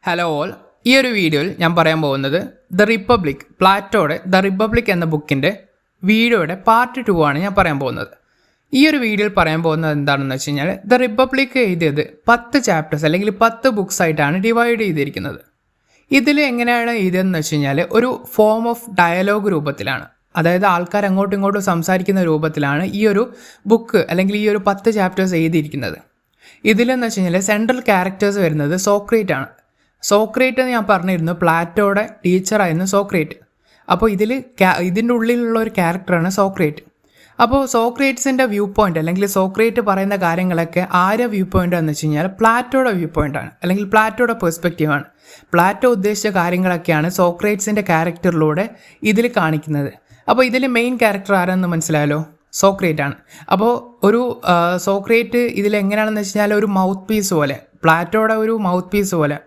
Hello all, ഈ ഒരു വീഡിയോയിൽ ഞാൻ പറയാൻ പോകുന്നത് ദ റിപ്പബ്ലിക്, പ്ലാറ്റോയുടെ ദ റിപ്പബ്ലിക് എന്ന ബുക്കിൻ്റെ വീഡിയോയുടെ പാർട്ട് 2 ആണ് ഞാൻ പറയാൻ പോകുന്നത്. ഈ ഒരു വീഡിയോയിൽ പറയാൻ പോകുന്നത് എന്താണെന്ന് വെച്ച് കഴിഞ്ഞാൽ ദ റിപ്പബ്ലിക് എഴുതിയത് 10 ചാപ്റ്റേഴ്സ് അല്ലെങ്കിൽ 10 ബുക്സ് ആയിട്ടാണ് ഡിവൈഡ് ചെയ്തിരിക്കുന്നത്. ഇതിൽ എങ്ങനെയാണ് എഴുതിയതെന്ന് വെച്ച് കഴിഞ്ഞാൽ ഒരു ഫോം ഓഫ് ഡയലോഗ് രൂപത്തിലാണ്, അതായത് ആൾക്കാർ അങ്ങോട്ടും ഇങ്ങോട്ടും സംസാരിക്കുന്ന രൂപത്തിലാണ് ഈ ഒരു ബുക്ക് അല്ലെങ്കിൽ ഈ ഒരു 10 ചാപ്റ്റേഴ്സ് എഴുതിയിരിക്കുന്നത്. ഇതിലെന്ന് വെച്ച് കഴിഞ്ഞാൽ സെൻട്രൽ ക്യാരക്ടേഴ്സ് വരുന്നത് സോക്രേറ്റ് ആണ്. സോക്രേറ്റ് എന്ന് ഞാൻ പറഞ്ഞിരുന്നു, പ്ലാറ്റോയുടെ ടീച്ചറായിരുന്നു സോക്രേറ്റ്. അപ്പോൾ ഇതിൻ്റെ ഉള്ളിലുള്ള ഒരു ക്യാരക്ടറാണ് സോക്രേറ്റ്. അപ്പോൾ സോക്രേറ്റ്സിൻ്റെ വ്യൂ പോയിൻ്റ് അല്ലെങ്കിൽ സോക്രേറ്റ് പറയുന്ന കാര്യങ്ങളൊക്കെ ആരുടെ വ്യൂ പോയിൻ്റ് എന്ന് വെച്ച് കഴിഞ്ഞാൽ പ്ലാറ്റോയുടെ വ്യൂ പോയിൻ്റാണ് അല്ലെങ്കിൽ പ്ലാറ്റോയുടെ പെർസ്പെക്റ്റീവാണ്. പ്ലാറ്റോ ഉദ്ദേശിച്ച കാര്യങ്ങളൊക്കെയാണ് സോക്രേറ്റ്സിൻ്റെ ക്യാരക്ടറിലൂടെ ഇതിൽ കാണിക്കുന്നത്. അപ്പോൾ ഇതിൽ മെയിൻ ക്യാരക്ടർ ആരാണെന്ന് മനസ്സിലായല്ലോ, സോക്രേറ്റ് ആണ്. അപ്പോൾ ഒരു സോക്രേറ്റ് ഇതിലെങ്ങനെയാണെന്ന് വെച്ച് കഴിഞ്ഞാൽ ഒരു മൗത്ത് പീസ് പോലെ, പ്ലാറ്റോയുടെ ഒരു മൗത്ത് പീസ് പോലെ,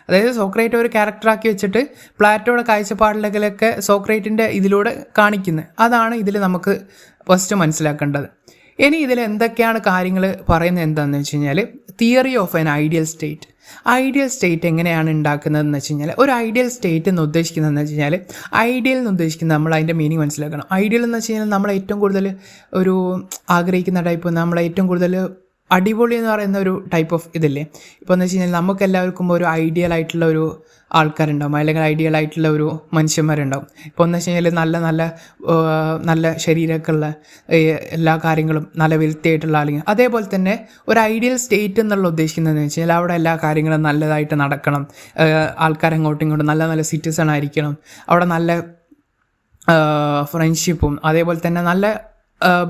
അതായത് സോക്രേറ്റ് ഒരു ക്യാരക്ടറാക്കി വെച്ചിട്ട് പ്ലാറ്റോയുടെ കാഴ്ചപ്പാടിലൊക്കെ സോക്രേറ്റിൻ്റെ ഇതിലൂടെ കാണിക്കുന്നത്. അതാണ് ഇതിൽ നമുക്ക് ഫസ്റ്റ് മനസ്സിലാക്കേണ്ടത്. ഇനി ഇതിൽ എന്തൊക്കെയാണ് കാര്യങ്ങൾ പറയുന്നത് എന്താണെന്ന് വെച്ച് കഴിഞ്ഞാൽ theory of an ideal state. Ideal state എങ്ങനെയാണ് ഉണ്ടാക്കുന്നതെന്ന് വെച്ച് കഴിഞ്ഞാൽ ഒരു ഐഡിയൽ സ്റ്റേറ്റ് എന്ന് ഉദ്ദേശിക്കുന്നതെന്ന് വെച്ച് കഴിഞ്ഞാൽ ഐഡിയൽ എന്ന് ഉദ്ദേശിക്കുന്നത് നമ്മൾ അതിൻ്റെ മീനിങ് മനസ്സിലാക്കണം. ഐഡിയൽ എന്ന് വെച്ച് കഴിഞ്ഞാൽ നമ്മൾ ഏറ്റവും കൂടുതൽ ഒരു ആഗ്രഹിക്കുന്ന ടൈപ്പ്, നമ്മൾ ഏറ്റവും കൂടുതൽ അടിപൊളി എന്ന് പറയുന്ന ഒരു ടൈപ്പ് ഓഫ് ഇതില്ലേ. ഇപ്പോൾ എന്ന് വെച്ച് കഴിഞ്ഞാൽ നമുക്ക് എല്ലാവർക്കും ഒരു ഐഡിയൽ ആയിട്ടുള്ള ഒരു ആൾക്കാരുണ്ടാവും അല്ലെങ്കിൽ ഐഡിയൽ ആയിട്ടുള്ള ഒരു മനുഷ്യന്മാരുണ്ടാവും. ഇപ്പോൾ എന്ന് വെച്ച് കഴിഞ്ഞാൽ നല്ല ശരീരമൊക്കെ ഉള്ള എല്ലാ കാര്യങ്ങളും നല്ല വെൽത്തി അല്ലെങ്കിൽ അതേപോലെ തന്നെ ഒരു ഐഡിയൽ സ്റ്റേറ്റ് എന്നുള്ള ഉദ്ദേശിക്കുന്നതെന്ന് വെച്ച് കഴിഞ്ഞാൽ അവിടെ എല്ലാ കാര്യങ്ങളും നല്ലതായിട്ട് നടക്കണം, ആൾക്കാരങ്ങോട്ടും ഇങ്ങോട്ടും നല്ല സിറ്റിസൺ ആയിരിക്കണം, അവിടെ നല്ല ഫ്രണ്ട്ഷിപ്പും അതേപോലെ തന്നെ നല്ല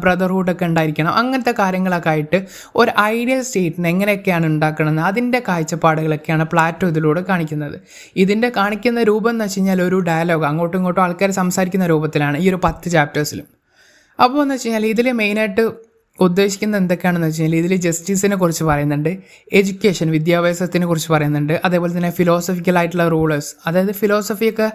ബ്രദർഹുഡൊക്കെ ഉണ്ടായിരിക്കണം. അങ്ങനത്തെ കാര്യങ്ങളൊക്കെ ആയിട്ട് ഒരു ഐഡിയൽ സ്റ്റേറ്റിന് എങ്ങനെയൊക്കെയാണ് ഉണ്ടാക്കണമെന്ന് അതിൻ്റെ കാഴ്ചപ്പാടുകളൊക്കെയാണ് പ്ലാറ്റോ ഇതിലൂടെ കാണിക്കുന്നത്. ഇതിൻ്റെ കാണിക്കുന്ന രൂപം എന്ന് വെച്ച് കഴിഞ്ഞാൽ ഒരു ഡയലോഗ്, അങ്ങോട്ടും ഇങ്ങോട്ടും ആൾക്കാർ സംസാരിക്കുന്ന രൂപത്തിലാണ് ഈ ഒരു 10 ചാപ്റ്റേഴ്സിലും. അപ്പോൾ എന്ന് വെച്ച് കഴിഞ്ഞാൽ ഇതിൽ മെയിനായിട്ട് ഉദ്ദേശിക്കുന്നത് എന്തൊക്കെയാണെന്ന് വെച്ച് കഴിഞ്ഞാൽ ഇതിൽ ജസ്റ്റിസിനെ കുറിച്ച് പറയുന്നുണ്ട്, എഡ്യൂക്കേഷൻ വിദ്യാഭ്യാസത്തിനെ കുറിച്ച് പറയുന്നുണ്ട്, അതേപോലെ തന്നെ ഫിലോസഫിക്കലായിട്ടുള്ള റൂളേഴ്സ്, അതായത് ഫിലോസഫിയൊക്കെ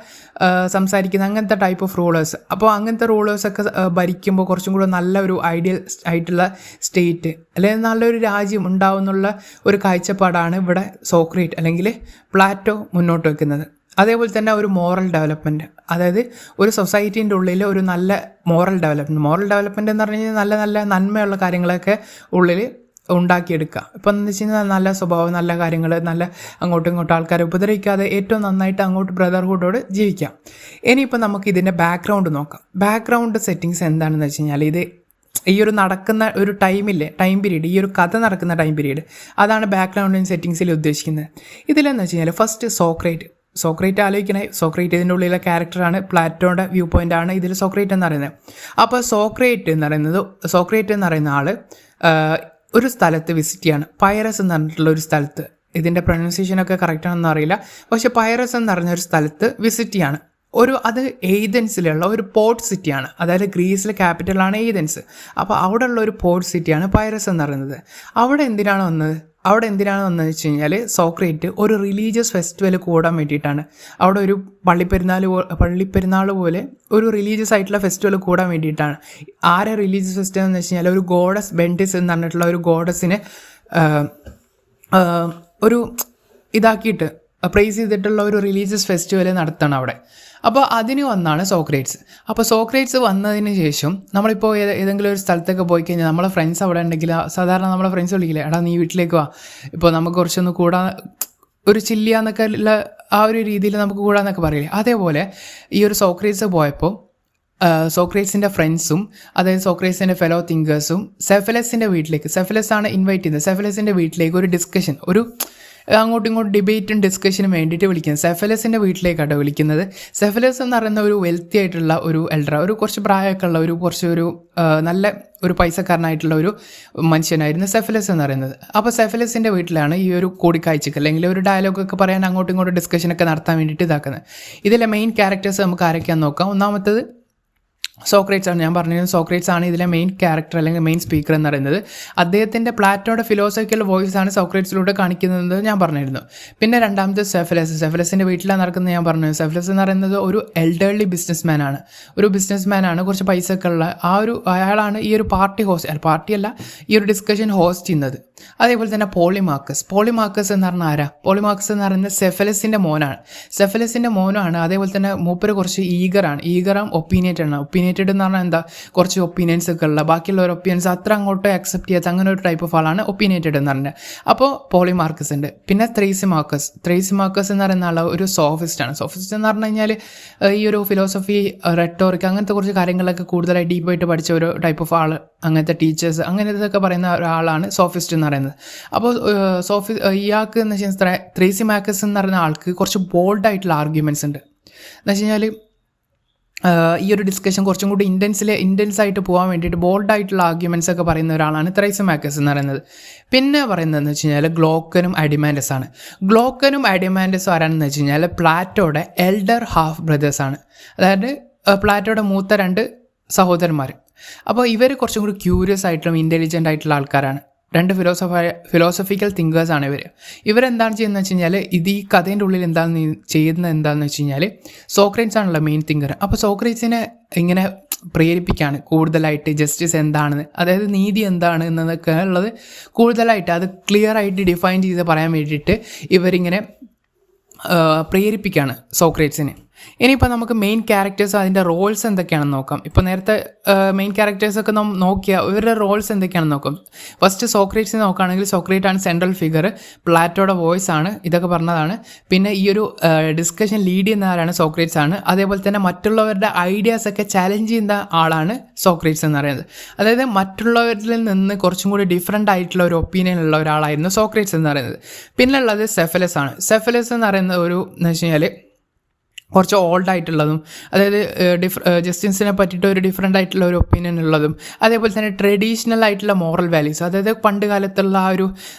സംസാരിക്കുന്ന അങ്ങനത്തെ ടൈപ്പ് ഓഫ് റൂളേഴ്സ്. അപ്പോൾ അങ്ങനത്തെ റൂളേഴ്സൊക്കെ ഭരിക്കുമ്പോൾ കുറച്ചും കൂടെ നല്ല ഒരു ഐഡിയൽ ആയിട്ടുള്ള സ്റ്റേറ്റ് അല്ലെങ്കിൽ നല്ലൊരു രാജ്യം ഉണ്ടാവുന്നുള്ള ഒരു കാഴ്ചപ്പാടാണ് ഇവിടെ സോക്രേറ്റ് അല്ലെങ്കിൽ പ്ലാറ്റോ മുന്നോട്ട് വെക്കുന്നത്. അതേപോലെ തന്നെ ഒരു മോറൽ ഡെവലപ്മെൻറ്റ്, അതായത് ഒരു സൊസൈറ്റീൻ്റെ ഉള്ളിൽ ഒരു നല്ല മോറൽ ഡെവലപ്മെൻറ്റ് എന്ന് പറഞ്ഞു കഴിഞ്ഞാൽ നല്ല നന്മയുള്ള കാര്യങ്ങളൊക്കെ ഉള്ളിൽ ഉണ്ടാക്കിയെടുക്കുക. ഇപ്പം എന്ന് വെച്ച് കഴിഞ്ഞാൽ നല്ല സ്വഭാവം, നല്ല കാര്യങ്ങൾ, നല്ല അങ്ങോട്ടും ഇങ്ങോട്ടും ആൾക്കാരെ ഉപദ്രവിക്കാതെ ഏറ്റവും നന്നായിട്ട് അങ്ങോട്ട് ബ്രദർഹുഡോട് ജീവിക്കാം. ഇനിയിപ്പോൾ നമുക്ക് ഇതിൻ്റെ ബാക്ക്ഗ്രൗണ്ട് നോക്കാം. ബാക്ക്ഗ്രൗണ്ട് സെറ്റിങ്സ് എന്താണെന്ന് വെച്ച് കഴിഞ്ഞാൽ ഈ ഒരു നടക്കുന്ന ഒരു ടൈം പീരീഡ്, ഈ ഒരു കഥ നടക്കുന്ന ടൈം പീരീഡ്, അതാണ് ബാക്ക്ഗ്രൗണ്ട് സെറ്റിങ്സിൽ ഉദ്ദേശിക്കുന്നത്. ഇതിലെന്ന് വെച്ച് കഴിഞ്ഞാൽ ഫസ്റ്റ് സോക്രേറ്റ് ആലോചിക്കണേ. സോക്രേറ്റ് ഇതിൻ്റെ ഉള്ളിലെ ക്യാരക്ടറാണ്, പ്ലാറ്റോയുടെ വ്യൂ പോയിൻ്റാണ് ഇതിൽ സോക്രേറ്റ് എന്ന് പറയുന്നത്. അപ്പോൾ സോക്രേറ്റ് എന്ന് പറയുന്ന ആൾ ഒരു സ്ഥലത്ത് വിസിറ്റ് ചെയ്യാണ്, പൈറസ് എന്ന് പറഞ്ഞിട്ടുള്ള ഒരു സ്ഥലത്ത്. ഇതിൻ്റെ പ്രൊനൗൺസിയേഷനൊക്കെ കറക്റ്റാണെന്ന് അറിയില്ല, പക്ഷേ പൈറസ് എന്ന് പറഞ്ഞൊരു സ്ഥലത്ത് വിസിറ്റ് ചെയ്യാണ്. അത് ഏതൻസിലുള്ള ഒരു പോർട്ട് സിറ്റിയാണ്, അതായത് ഗ്രീസിലെ ക്യാപിറ്റലാണ് ഏതൻസ്. അപ്പോൾ അവിടെ ഉള്ള ഒരു പോർട്ട് സിറ്റിയാണ് പൈറസ് എന്ന് പറയുന്നത്. അവിടെ എന്തിനാണ് വന്നതെന്ന് വെച്ച് കഴിഞ്ഞാൽ സോക്രേറ്റ് ഒരു റിലീജിയസ് ഫെസ്റ്റിവൽ കൂടാൻ വേണ്ടിയിട്ടാണ്. അവിടെ ഒരു പള്ളിപ്പെരുന്നാൾ പോലെ ഒരു റിലീജിയസ് ആയിട്ടുള്ള ഫെസ്റ്റിവൽ കൂടാൻ വേണ്ടിയിട്ടാണ്. ആരെ റിലീജിയസ് ഫെസ്റ്റിവൽ എന്ന് വെച്ച് കഴിഞ്ഞാൽ ഒരു ഗോഡസ് ബെൻഡിസ് എന്ന് പറഞ്ഞിട്ടുള്ള ഒരു ഗോഡസിനെ ഒരു ഇതാക്കിയിട്ട് പ്രൈസ് ചെയ്തിട്ടുള്ള ഒരു റിലീജിയസ് ഫെസ്റ്റിവൽ നടത്തണം അവിടെ. അപ്പോൾ അതിന് വന്നാണ് സോക്രേറ്റ്സ്. അപ്പോൾ സോക്രേറ്റ്സ് വന്നതിന് ശേഷം നമ്മളിപ്പോൾ ഏതെങ്കിലും ഒരു സ്ഥലത്തൊക്കെ പോയി കഴിഞ്ഞാൽ നമ്മളെ ഫ്രണ്ട്സ് അവിടെ ഉണ്ടെങ്കിൽ സാധാരണ നമ്മളെ ഫ്രണ്ട്സ് വിളിക്കില്ലേ, എടാ നീ വീട്ടിലേക്ക് വാ, ഇപ്പോൾ നമുക്ക് കുറച്ചൊന്ന് കൂടാൻ ഒരു ചില്ലിയാന്നൊക്കെ ഉള്ള ആ ഒരു രീതിയിൽ നമുക്ക് കൂടാന്നൊക്കെ പറയില്ലേ. അതേപോലെ ഈ ഒരു സോക്രേറ്റ്സ് പോയപ്പോൾ സോക്രേറ്റ്സിൻ്റെ ഫ്രണ്ട്സും അതായത് സോക്രേറ്റ്സിൻ്റെ ഫെലോ തിങ്കേഴ്സും സെഫലസ് ആണ് ഇൻവൈറ്റ് ചെയ്യുന്നത്. സെഫലസിൻ്റെ വീട്ടിലേക്ക് ഒരു ഡിസ്കഷൻ, അങ്ങോട്ടും ഇങ്ങോട്ടും ഡിബേറ്റും ഡിസ്കഷനും വേണ്ടിയിട്ട് വിളിക്കുന്നത്. സെഫലസിൻ്റെ വീട്ടിലേക്കാട്ടോ വിളിക്കുന്നത്. സെഫലസ് എന്ന് പറയുന്ന ഒരു വെൽത്തി ആയിട്ടുള്ള ഒരു എൽഡർ, ഒരു കുറച്ച് പ്രായമൊക്കെ ഉള്ള നല്ല ഒരു പൈസക്കാരനായിട്ടുള്ള ഒരു മനുഷ്യനായിരുന്നു സെഫലസ് എന്ന് പറയുന്നത്. അപ്പോൾ സെഫലസിൻ്റെ വീട്ടിലാണ് ഈ ഒരു കൂടിക്കാഴ്ചക്ക് അല്ലെങ്കിൽ ഒരു ഡയലോഗൊക്കെ പറയാൻ അങ്ങോട്ടും ഇങ്ങോട്ടും ഡിസ്കഷനൊക്കെ നടത്താൻ വേണ്ടിയിട്ട് ഇതാക്കുന്നത്. ഇതിലെ മെയിൻ ക്യാരക്ടേഴ്സ് നമുക്ക് ആരൊക്കെയാണെന്ന് നോക്കാം. ഒന്നാമത്തത് സോക്രേറ്റ്സ് ആണ്. ഞാൻ പറഞ്ഞത് സോക്രേറ്റ്സ് ആണ് ഇതിലെ മെയിൻ ക്യാരക്ടർ അല്ലെങ്കിൽ മെയിൻ സ്പീക്കർ എന്ന് പറയുന്നത്. അദ്ദേഹത്തിൻ്റെ പ്ലാറ്റോയുടെ ഫിലോസഫിക്കൽ വോയിസ് ആണ് സോക്രേറ്റ്സിലൂടെ കാണിക്കുന്നത് ഞാൻ പറഞ്ഞിരുന്നു. പിന്നെ രണ്ടാമത്തെ സെഫലസിൻ്റെ വീട്ടിലാണ് നടക്കുന്നത്. ഞാൻ പറഞ്ഞു സെഫലസ് എന്ന് പറയുന്നത് ഒരു എൽഡർലി ബിസിനസ് ആണ്, കുറച്ച് പൈസ ഒക്കെ ഉള്ള അയാളാണ് ഈ ഒരു പാർട്ടിയല്ല ഈ ഒരു ഡിസ്കഷൻ ഹോസ്റ്റ് ചെയ്യുന്നത്. അതേപോലെ തന്നെ പോളിമാർക്കസ് എന്ന് പറഞ്ഞാൽ ആരാ? പോളിമാർക്കസ് എന്ന് പറയുന്നത് സെഫലസിൻ്റെ മോനാണ്. അതേപോലെ തന്നെ മൂപ്പര് കുറച്ച് ഈഗറും ഒപ്പീനിയേറ്റഡ് എന്ന് പറഞ്ഞാൽ എന്താ, കുറച്ച് ഒപ്പീനിയൻസ് ഒക്കെ ഉള്ള, ബാക്കിയുള്ള ഒപ്പീനിയൻസ് അത്ര അങ്ങോട്ട് അക്സെപ്റ്റ് ചെയ്യാത്ത അങ്ങനെ ഒരു ടൈപ്പ് ഓഫ് ആളാണ് ഒപ്പീനിയേറ്റഡ് എന്ന് പറഞ്ഞത്. അപ്പോൾ പോളിമാർക്കസ് ഉണ്ട്. പിന്നെ ത്രേസിമാർക്കസ് എന്ന് പറയുന്ന ആൾ ഒരു സോഫിസ്റ്റ് എന്ന് പറഞ്ഞു കഴിഞ്ഞാൽ ഈ ഒരു ഫിലോസഫി, റെട്ടോറിക് അങ്ങനത്തെ കുറച്ച് കാര്യങ്ങളൊക്കെ കൂടുതലായി ഡീപ്പായിട്ട് പഠിച്ച ഒരു ടൈപ്പ് ഓഫ് ആൾ, അങ്ങനത്തെ ടീച്ചേഴ്സ് അങ്ങനത്തെ പറയുന്ന ഒരാളാണ് സോഫിസ്റ്റ് എന്ന് പറയുന്നത്. അപ്പോൾ ഇയാൾക്ക് എന്ന് വെച്ചാൽ ത്രേസിമാർക്കസ് എന്ന് പറയുന്ന ആൾക്ക് കുറച്ച് ബോൾഡായിട്ടുള്ള ആർഗ്യുമെൻറ്റ്സ് ഉണ്ട്. എന്ന് വെച്ച് കഴിഞ്ഞാൽ ഈ ഒരു ഡിസ്കഷൻ കുറച്ചും കൂടി ഇൻറ്റൻസ് ആയിട്ട് പോകാൻ വേണ്ടിയിട്ട് ബോൾഡായിട്ടുള്ള ആർഗ്യുമെൻറ്റ്സ് ഒക്കെ പറയുന്ന ഒരാളാണ് ത്രൈസിമാക്കസ് എന്ന് പറയുന്നത്. പിന്നെ പറയുന്നതെന്ന് വെച്ച് കഴിഞ്ഞാൽ ഗ്ലോക്കനും അഡിമാൻഡസും ആരാണെന്ന് വെച്ച് കഴിഞ്ഞാൽ പ്ലാറ്റോയുടെ എൽഡർ ഹാഫ് ബ്രദേഴ്സാണ്. അതായത് പ്ലാറ്റോയുടെ മൂത്ത 2 സഹോദരന്മാർ. അപ്പോൾ ഇവർ കുറച്ചും കൂടി ക്യൂരിയസ് ആയിട്ടുള്ള ഇൻ്റലിജൻ്റ് ആയിട്ടുള്ള ആൾക്കാരാണ്. 2 ഫിലോസഫിക്കൽ തിങ്കേഴ്സാണ് ഇവരെന്താണ് ചെയ്യുന്നത് വെച്ച് കഴിഞ്ഞാൽ ഈ കഥേൻ്റെ ഉള്ളിൽ എന്താണെന്ന് വെച്ച് കഴിഞ്ഞാൽ സോക്രേറ്റ്സ് ആണല്ലോ മെയിൻ തിങ്കർ. അപ്പോൾ സോക്രേറ്റ്സിനെ ഇങ്ങനെ പ്രേരിപ്പിക്കുകയാണ് കൂടുതലായിട്ട് ജസ്റ്റിസ് എന്താണെന്ന്, അതായത് നീതി എന്താണ് എന്നതൊക്കെ ഉള്ളത് കൂടുതലായിട്ട് അത് ക്ലിയർ ആയിട്ട് ഡിഫൈൻ ചെയ്ത് പറയാൻ വേണ്ടിയിട്ട് ഇവരിങ്ങനെ പ്രേരിപ്പിക്കുകയാണ് സോക്രേറ്റ്സിനെ. ഇനിയിപ്പോൾ നമുക്ക് മെയിൻ ക്യാരക്ടേഴ്സ് അതിൻ്റെ റോൾസ് എന്തൊക്കെയാണെന്ന് നോക്കാം. ഇപ്പോൾ നേരത്തെ മെയിൻ ക്യാരക്ടേഴ്സൊക്കെ നോക്കിയാൽ ഇവരുടെ റോൾസ് എന്തൊക്കെയാണെന്ന് നോക്കാം. ഫസ്റ്റ് സോക്രേറ്റ്സിനെ നോക്കുകയാണെങ്കിൽ സോക്രേറ്റ് ആണ് സെൻട്രൽ ഫിഗർ, പ്ലാറ്റോയുടെ വോയിസ് ആണ്, ഇതൊക്കെ പറഞ്ഞതാണ്. പിന്നെ ഈ ഒരു ഡിസ്കഷൻ ലീഡ് ചെയ്യുന്ന ആരാണ്? സോക്രേറ്റ്സ് ആണ്. അതേപോലെ തന്നെ മറ്റുള്ളവരുടെ ഐഡിയാസൊക്കെ ചാലഞ്ച് ചെയ്യുന്ന ആളാണ് സോക്രേറ്റ്സ് എന്ന് പറയുന്നത്. അതായത് മറ്റുള്ളവരിൽ നിന്ന് കുറച്ചും കൂടി ഡിഫറെൻ്റ് ആയിട്ടുള്ള ഒരു ഒപ്പീനിയൻ ഉള്ള ഒരാളായിരുന്നു സോക്രേറ്റ്സ് എന്ന് പറയുന്നത്. പിന്നെ ഉള്ളത് സെഫലസ് ആണ്. സെഫലസ് എന്ന് പറയുന്ന എന്ന് വെച്ച് കഴിഞ്ഞാൽ കുറച്ച് ഓൾഡായിട്ടുള്ളതും, അതായത് ജസ്റ്റിസിനെ പറ്റിയിട്ട് ഒരു ഡിഫറെൻ്റ് ആയിട്ടുള്ള ഒരു ഒപ്പീനിയൻ ഉള്ളതും, അതേപോലെ തന്നെ ട്രഡീഷണൽ ആയിട്ടുള്ള മോറൽ വാല്യൂസ്, അതായത് പണ്ട് കാലത്തുള്ള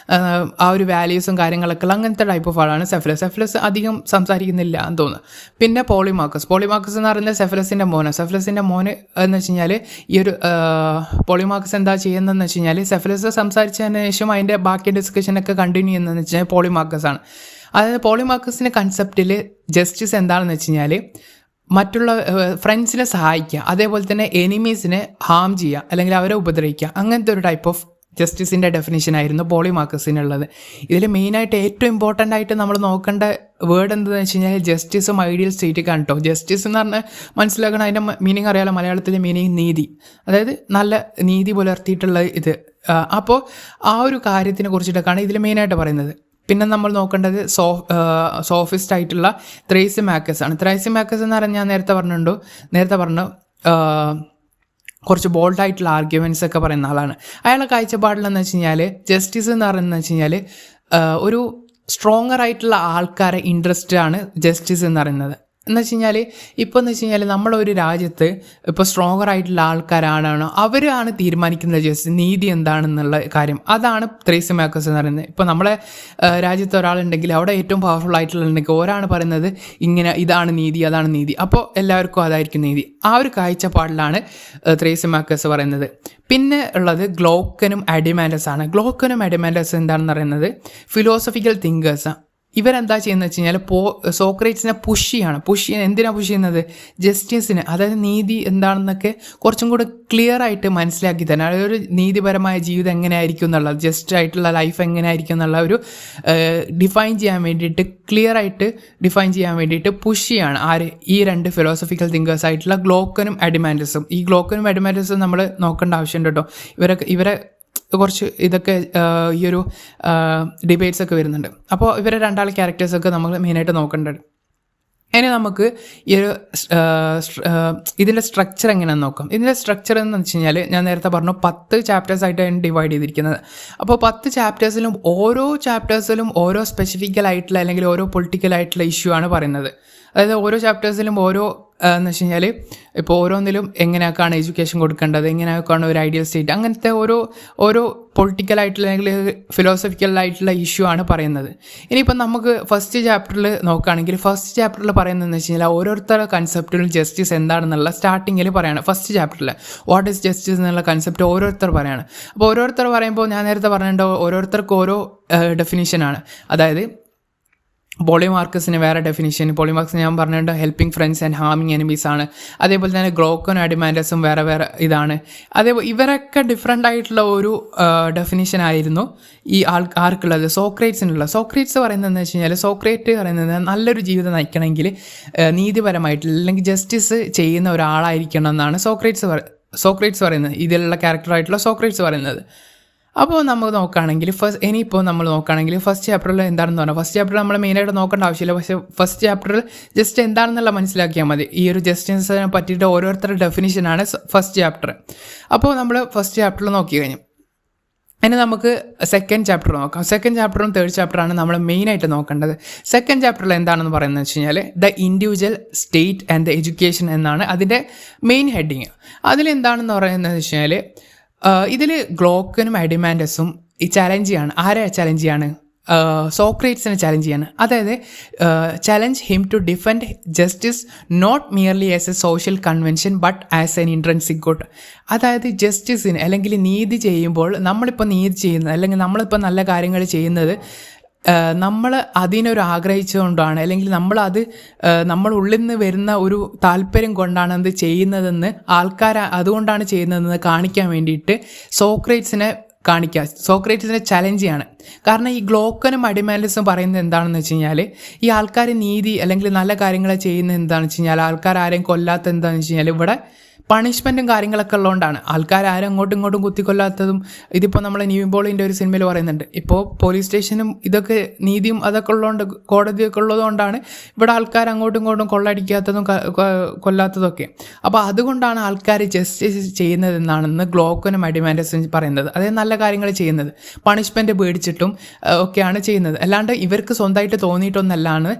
ആ ഒരു വാല്യൂസും കാര്യങ്ങളൊക്കെ ഉള്ള അങ്ങനത്തെ ടൈപ്പ് ഓഫ് ആളാണ് സെഫലസ് അധികം സംസാരിക്കുന്നില്ല എന്ന് തോന്നുന്നു. പിന്നെ പോളിമാർക്കസ് എന്ന് പറയുന്നത് സെഫലസിൻ്റെ മോന് എന്ന് വെച്ച് കഴിഞ്ഞാൽ ഈ ഒരു പോളിമാർക്കസ് എന്താ ചെയ്യുന്നതെന്ന് വെച്ച് കഴിഞ്ഞാൽ സെഫലസ് സംസാരിച്ചതിന് ശേഷം അതിൻ്റെ ബാക്കി ഡിസ്കഷനൊക്കെ കണ്ടിന്യൂ ചെയ്യുന്നതെന്ന് വെച്ച് കഴിഞ്ഞാൽ പോളിമാർക്കസ് ആണ്. അതായത് പോളിമാർക്കസിൻ്റെ കൺസെപ്റ്റിൽ ജസ്റ്റിസ് എന്താണെന്ന് വെച്ച് കഴിഞ്ഞാൽ മറ്റുള്ള ഫ്രണ്ട്സിനെ സഹായിക്കുക, അതേപോലെ തന്നെ എനിമീസിനെ ഹാം ചെയ്യുക അല്ലെങ്കിൽ അവരെ ഉപദ്രവിക്കുക, അങ്ങനത്തെ ഒരു ടൈപ്പ് ഓഫ് ജസ്റ്റിസിൻ്റെ ഡെഫിനിഷൻ ആയിരുന്നു പോളിമാർക്കസിനുള്ളത്. ഇതിൽ മെയിനായിട്ട് ഏറ്റവും ഇമ്പോർട്ടൻ്റ് ആയിട്ട് നമ്മൾ നോക്കേണ്ട വേർഡ് എന്താണെന്ന് വെച്ച് കഴിഞ്ഞാൽ ജസ്റ്റിസും ഐഡിയൽ സ്റ്റേറ്റൊക്കെയാണ് കേട്ടോ. ജസ്റ്റിസ് എന്ന് പറഞ്ഞാൽ മനസ്സിലാക്കണം, അതിൻ്റെ മീനിങ് അറിയാലോ, മലയാളത്തിലെ മീനിങ് നീതി, അതായത് നല്ല നീതി പുലർത്തിയിട്ടുള്ള ഇത്. അപ്പോൾ ആ ഒരു കാര്യത്തിനെ കുറിച്ചിട്ടൊക്കെയാണ് ഇതിൽ മെയിനായിട്ട് പറയുന്നത്. പിന്നെ നമ്മൾ നോക്കേണ്ടത് സോഫിസ്റ്റ് ആയിട്ടുള്ള ത്രൈസിമാക്കസ് ആണ്. ത്രൈസിമാക്കസ് എന്ന് പറഞ്ഞാൽ ഞാൻ നേരത്തെ പറഞ്ഞു കുറച്ച് ബോൾഡായിട്ടുള്ള ആർഗ്യുമെൻറ്റ്സ് ഒക്കെ പറയുന്ന ആളാണ്. അയാളുടെ കാഴ്ചപ്പാടിലെന്ന് വെച്ച് കഴിഞ്ഞാൽ ജസ്റ്റിസ് എന്ന് പറയുന്നത് വെച്ച് കഴിഞ്ഞാൽ ഒരു സ്ട്രോങ്ങർ ആയിട്ടുള്ള ആൾക്കാരെ ഇൻട്രസ്റ്റ് ആണ് ജസ്റ്റിസ് എന്ന് പറയുന്നത്. എന്ന് വെച്ച് കഴിഞ്ഞാൽ ഇപ്പോൾ എന്ന് വെച്ച് കഴിഞ്ഞാൽ നമ്മളൊരു രാജ്യത്ത് ഇപ്പോൾ സ്ട്രോങ്ങർ ആയിട്ടുള്ള ആൾക്കാരാണോ അവരാണ് തീരുമാനിക്കുന്നത് ജസ്റ്റ് നീതി എന്താണെന്നുള്ള കാര്യം. അതാണ് ത്രൈസിമാക്കസ് എന്ന് പറയുന്നത്. ഇപ്പോൾ നമ്മളെ രാജ്യത്ത് ഒരാളുണ്ടെങ്കിൽ അവിടെ ഏറ്റവും പവർഫുൾ ആയിട്ടുള്ളുണ്ടെങ്കിൽ ഒരാണ് പറയുന്നത് ഇങ്ങനെ ഇതാണ് നീതി, അതാണ് നീതി, അപ്പോൾ എല്ലാവർക്കും അതായിരിക്കും നീതി. ആ ഒരു കാഴ്ചപ്പാടിലാണ് ത്രൈസിമാക്കസ് പറയുന്നത്. പിന്നെ ഉള്ളത് ഗ്ലോക്കനും അഡിമാൻഡസ് ആണ്. ഗ്ലോക്കനും അഡിമാൻഡസ് എന്താണെന്ന് പറയുന്നത് ഫിലോസഫിക്കൽ തിങ്കേഴ്സാണ്. ഇവരെന്താ ചെയ്യുന്നത് വെച്ച് കഴിഞ്ഞാൽ സോക്രേറ്റ്സിനെ പുഷ് ചെയ്യാണ്. എന്തിനാണ് പുഷ് ചെയ്യുന്നത്? ജസ്റ്റിസിന്, അതായത് നീതി എന്താണെന്നൊക്കെ കുറച്ചും കൂടെ ക്ലിയർ ആയിട്ട് മനസ്സിലാക്കി തന്നെ, അതായത് ഒരു നീതിപരമായ ജീവിതം എങ്ങനെയായിരിക്കും എന്നുള്ളത്, ജസ്റ്റ് ആയിട്ടുള്ള ലൈഫ് എങ്ങനെയായിരിക്കും എന്നുള്ള ഒരു ക്ലിയർ ആയിട്ട് ഡിഫൈൻ ചെയ്യാൻ വേണ്ടിയിട്ട് പുഷ് ചെയ്യാണ് ഈ 2 ഫിലോസഫിക്കൽ തിങ്കേഴ്സ് ആയിട്ടുള്ള ഗ്ലോക്കനും അഡിമാൻഡസും. ഈ ഗ്ലോക്കനും അഡിമാൻഡസും നമ്മൾ നോക്കേണ്ട ആവശ്യമുണ്ട് കേട്ടോ. ഇവരെ കുറച്ച് ഇതൊക്കെ ഈ ഒരു ഡിബേറ്റ്സ് ഒക്കെ വരുന്നുണ്ട്. അപ്പോൾ ഇവരെ 2 ക്യാരക്ടേഴ്സൊക്കെ നമ്മൾ മെയിനായിട്ട് നോക്കേണ്ടത്. ഇനി നമുക്ക് ഈ ഒരു ഇതിൻ്റെ സ്ട്രക്ചർ എങ്ങനെയാണെന്ന് നോക്കാം. ഇതിൻ്റെ സ്ട്രക്ചർ എന്ന് വെച്ച് കഴിഞ്ഞാൽ ഞാൻ നേരത്തെ പറഞ്ഞു 10 ചാപ്റ്റേഴ്സായിട്ടാണ് ഡിവൈഡ് ചെയ്തിരിക്കുന്നത്. അപ്പോൾ 10 ചാപ്റ്റേഴ്സിലും ഓരോ സ്പെസിഫിക്കൽ ആയിട്ടുള്ള അല്ലെങ്കിൽ ഓരോ പൊളിറ്റിക്കൽ ആയിട്ടുള്ള ഇഷ്യൂ ആണ് പറയുന്നത്. അതായത് ഓരോ ചാപ്റ്റേഴ്സിലും ഓരോ എന്ന് വെച്ച് കഴിഞ്ഞാൽ ഇപ്പോൾ ഓരോന്നിലും എങ്ങനെയൊക്കെയാണ് എഡ്യൂക്കേഷൻ കൊടുക്കേണ്ടത്, എങ്ങനെയൊക്കെയാണ് ഒരു ഐഡിയൽ സ്റ്റേറ്റ്, അങ്ങനത്തെ ഓരോ പൊളിറ്റിക്കലായിട്ടുള്ള അല്ലെങ്കിൽ ഫിലോസഫിക്കലായിട്ടുള്ള ഇഷ്യൂ ആണ് പറയുന്നത്. ഇനിയിപ്പം നമുക്ക് ഫസ്റ്റ് ചാപ്റ്ററിൽ നോക്കുകയാണെങ്കിൽ ഫസ്റ്റ് ചാപ്റ്ററിൽ പറയുന്നതെന്ന് വെച്ച് കഴിഞ്ഞാൽ ഓരോരുത്തരുടെ കൺസെപ്റ്റിലും ജസ്റ്റിസ് എന്താണെന്നുള്ള സ്റ്റാർട്ടിങ്ങിൽ പറയുകയാണ്. ഫസ്റ്റ് ചാപ്റ്ററിൽ വാട്ട് ഈസ് ജസ്റ്റിസ് എന്നുള്ള കൺസെപ്റ്റ് ഓരോരുത്തർ പറയുകയാണ്. അപ്പോൾ ഓരോരുത്തർ പറയുമ്പോൾ ഞാൻ നേരത്തെ പറഞ്ഞിട്ടുണ്ടോ ഓരോരുത്തർക്കും ഓരോ ഡെഫിനിഷനാണ്. അതായത് പോളിമാർക്കസിന് വേറെ ഡെഫിനിഷൻ, പോളിമാർക്കസ് ഞാൻ പറഞ്ഞിട്ടുണ്ട് ഹെൽപ്പിംഗ് ഫ്രണ്ട്സ് ആൻഡ് ഹാമിങ് എനിമീസ് ആണ്. അതേപോലെ തന്നെ ഗ്ലോക്കനും അഡിമാൻഡസും വേറെ ഇതാണ്. അതേപോലെ ഇവരൊക്കെ ഡിഫറെൻ്റ് ആയിട്ടുള്ള ഒരു ഡെഫിനിഷൻ ആയിരുന്നു ഈ ആർക്കുള്ളത്, സോക്രേറ്റ്സിനുള്ള. സോക്രേറ്റ്സ് പറയുന്നതെന്ന് വെച്ച് കഴിഞ്ഞാൽ സോക്രേറ്റ് പറയുന്നത് നല്ലൊരു ജീവിതം നയിക്കണമെങ്കിൽ നീതിപരമായിട്ടുള്ള അല്ലെങ്കിൽ ജസ്റ്റിസ് ചെയ്യുന്ന ഒരാളായിരിക്കണം എന്നാണ് സോക്രേറ്റ്സ് പറയുന്നത്, ഇതിലുള്ള ക്യാരക്ടറായിട്ടുള്ള സോക്രേറ്റ്സ് പറയുന്നത്. അപ്പോൾ നമ്മൾ നോക്കുകയാണെങ്കിൽ ഫസ്റ്റ് ചാപ്റ്ററിൽ എന്താണെന്ന് പറഞ്ഞാൽ ഫസ്റ്റ് ചാപ്റ്റർ നമ്മൾ മെയിനായിട്ട് നോക്കേണ്ട ആവശ്യമില്ല. പക്ഷേ ഫസ്റ്റ് ചാപ്റ്ററിൽ ജസ്റ്റ് എന്താണെന്നുള്ള മനസ്സിലാക്കിയാൽ മതി. ഈ ഒരു ജസ്റ്റിസിനെ പറ്റിയിട്ട് ഓരോരുത്തരുടെ ഡെഫിനിഷനാണ് ഫസ്റ്റ് ചാപ്റ്റർ. അപ്പോൾ നമ്മൾ ഫസ്റ്റ് ചാപ്റ്ററിൽ നോക്കി കഴിഞ്ഞു. ഇനി നമുക്ക് സെക്കൻഡ് ചാപ്റ്റർ നോക്കാം. സെക്കൻഡ് ചാപ്റ്ററും തേർഡ് ചാപ്റ്ററാണ് നമ്മൾ മെയിനായിട്ട് നോക്കേണ്ടത്. സെക്കൻഡ് ചാപ്റ്ററിൽ എന്താണെന്ന് പറയുന്നത് വെച്ച് കഴിഞ്ഞാൽ the individual state and the education എന്നാണ് അതിൻ്റെ മെയിൻ ഹെഡിങ്. അതിലെന്താണെന്ന് പറയുന്നത് വെച്ച് കഴിഞ്ഞാൽ ഇതിൽ ഗ്ലോക്കനും അഡിമാൻഡസും ഈ ചലഞ്ച് ചെയ്യാണ്. ആരെ ചലഞ്ച് ചെയ്യാണ്? സോക്രേറ്റ്സിനെ ചലഞ്ച് ചെയ്യാണ്. അതായത് challenge him to defend justice not merely as a social convention but as an intrinsic good. അതായത് ജസ്റ്റിസിന് അല്ലെങ്കിൽ നീതി ചെയ്യുമ്പോൾ നമ്മളിപ്പോൾ നീതി ചെയ്യുന്നത് അല്ലെങ്കിൽ നമ്മളിപ്പോൾ നല്ല കാര്യങ്ങൾ ചെയ്യുന്നത് നമ്മൾ അതിനൊരു ആഗ്രഹിച്ചുകൊണ്ടാണ് അല്ലെങ്കിൽ നമ്മളത് നമ്മളുള്ളിൽ നിന്ന് വരുന്ന ഒരു താല്പര്യം കൊണ്ടാണ് അത് ചെയ്യുന്നതെന്ന് ആൾക്കാർ അതുകൊണ്ടാണ് ചെയ്യുന്നതെന്ന് കാണിക്കാൻ വേണ്ടിയിട്ട് സോക്രേറ്റ്സിനെ ചലഞ്ച് ചെയ്യാണ്. കാരണം ഈ ഗ്ലോക്കനും അഡിമാൻഡസും പറയുന്നത് എന്താണെന്ന് വെച്ച് കഴിഞ്ഞാൽ ഈ ആൾക്കാർ നീതി അല്ലെങ്കിൽ നല്ല കാര്യങ്ങൾ ചെയ്യുന്നത് എന്താണെന്ന് വെച്ച് കഴിഞ്ഞാൽ ആൾക്കാർ ആരെയും കൊല്ലാത്ത എന്താണെന്ന് വെച്ച് കഴിഞ്ഞാൽ ഇവിടെ പണിഷ്മെൻറ്റും കാര്യങ്ങളൊക്കെ ഉള്ളതുകൊണ്ടാണ് ആൾക്കാർ ആരും അങ്ങോട്ടും ഇങ്ങോട്ടും കുത്തിക്കൊല്ലാത്തതും. ഇതിപ്പോൾ നമ്മൾ നിവിൻ പോളിൻ്റെ ഒരു സിനിമയിൽ പറയുന്നുണ്ട്. ഇപ്പോൾ പോലീസ് സ്റ്റേഷനും ഇതൊക്കെ നീതിയും അതൊക്കെ ഉള്ളതുകൊണ്ട് കോടതിയൊക്കെ ഉള്ളതുകൊണ്ടാണ് ഇവിടെ ആൾക്കാർ അങ്ങോട്ടും ഇങ്ങോട്ടും കൊള്ളടിക്കാത്തതും കൊല്ലാത്തതൊക്കെ. അപ്പോൾ അതുകൊണ്ടാണ് ആൾക്കാർ ജസ്റ്റിസ് ചെയ്യുന്നതെന്നാണെന്ന് ഗ്ലോക്കനും അഡിമാൻഡസും പറയുന്നത്. അതായത് നല്ല കാര്യങ്ങൾ ചെയ്യുന്നത് പണിഷ്മെൻറ്റ് പേടിച്ചിട്ടും ഒക്കെയാണ് ചെയ്യുന്നത്, അല്ലാണ്ട് ഇവർക്ക് സ്വന്തമായിട്ട് തോന്നിയിട്ടൊന്നല്ലാണ്